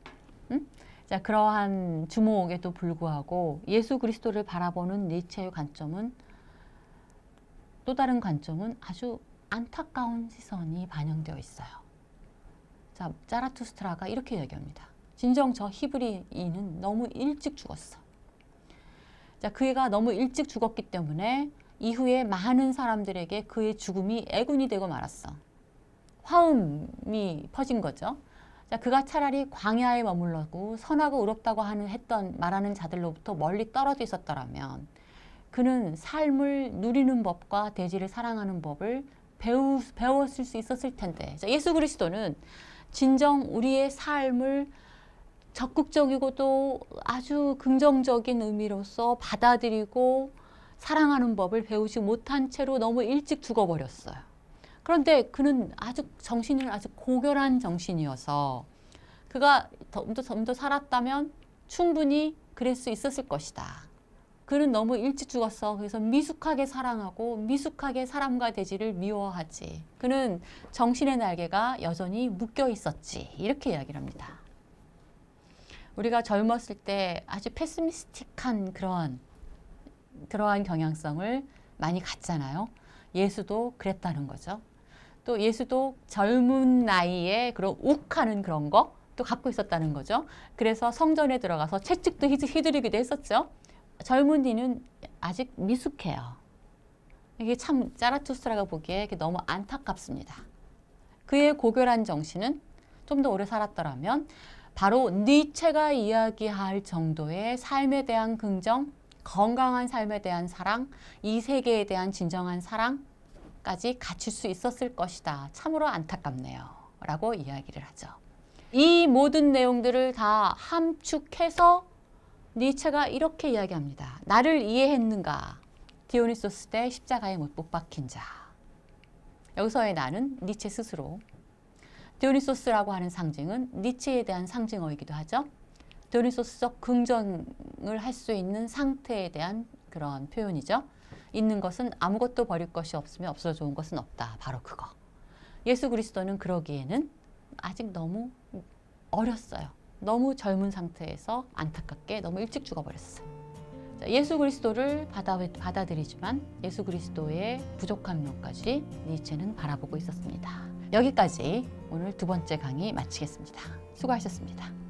자, 그러한 주목에도 불구하고 예수 그리스도를 바라보는 니체의 관점은 또 다른 관점은 아주 안타까운 시선이 반영되어 있어요. 자, 자라투스트라가 이렇게 얘기합니다. 진정 저 히브리인은 너무 일찍 죽었어. 자, 그가 너무 일찍 죽었기 때문에 이후에 많은 사람들에게 그의 죽음이 애군이 되고 말았어. 화음이 퍼진 거죠. 자, 그가 차라리 광야에 머물러고 선하고 의롭다고 말하는 자들로부터 멀리 떨어져 있었더라면 그는 삶을 누리는 법과 대지를 사랑하는 법을 배웠을 수 있었을 텐데. 자, 예수 그리스도는 진정 우리의 삶을 적극적이고도 아주 긍정적인 의미로서 받아들이고 사랑하는 법을 배우지 못한 채로 너무 일찍 죽어버렸어요. 그런데 그는 정신은 아주 고결한 정신이어서 그가 좀 더 살았다면 충분히 그럴 수 있었을 것이다. 그는 너무 일찍 죽었어. 그래서 미숙하게 사랑하고 미숙하게 사람과 대지를 미워하지. 그는 정신의 날개가 여전히 묶여 있었지. 이렇게 이야기를 합니다. 우리가 젊었을 때 아주 패시미스틱한 그러한 경향성을 많이 갖잖아요. 예수도 그랬다는 거죠. 또 예수도 젊은 나이에 그런 욱하는 그런 거 또 갖고 있었다는 거죠. 그래서 성전에 들어가서 채찍도 휘두르기도 했었죠. 젊은이는 아직 미숙해요. 이게 참 자라투스트라가 보기에 너무 안타깝습니다. 그의 고결한 정신은 좀 더 오래 살았더라면 바로 니체가 이야기할 정도의 삶에 대한 긍정, 건강한 삶에 대한 사랑, 이 세계에 대한 진정한 사랑까지 갖출 수 있었을 것이다. 참으로 안타깝네요. 라고 이야기를 하죠. 이 모든 내용들을 다 함축해서 니체가 이렇게 이야기합니다. 나를 이해했는가? 디오니소스 대 십자가에 못 박힌 자. 여기서의 나는 니체 스스로. 디오니소스라고 하는 상징은 니체에 대한 상징어이기도 하죠. 디오니소스적 긍정을 할 수 있는 상태에 대한 그런 표현이죠. 있는 것은 아무것도 버릴 것이 없으며 없어 좋은 것은 없다. 바로 그거. 예수 그리스도는 그러기에는 아직 너무 어렸어요. 너무 젊은 상태에서 안타깝게 너무 일찍 죽어버렸어요. 예수 그리스도를 받아들이지만 예수 그리스도의 부족한 면까지 니체는 바라보고 있었습니다. 여기까지 오늘 두 번째 강의 마치겠습니다. 수고하셨습니다.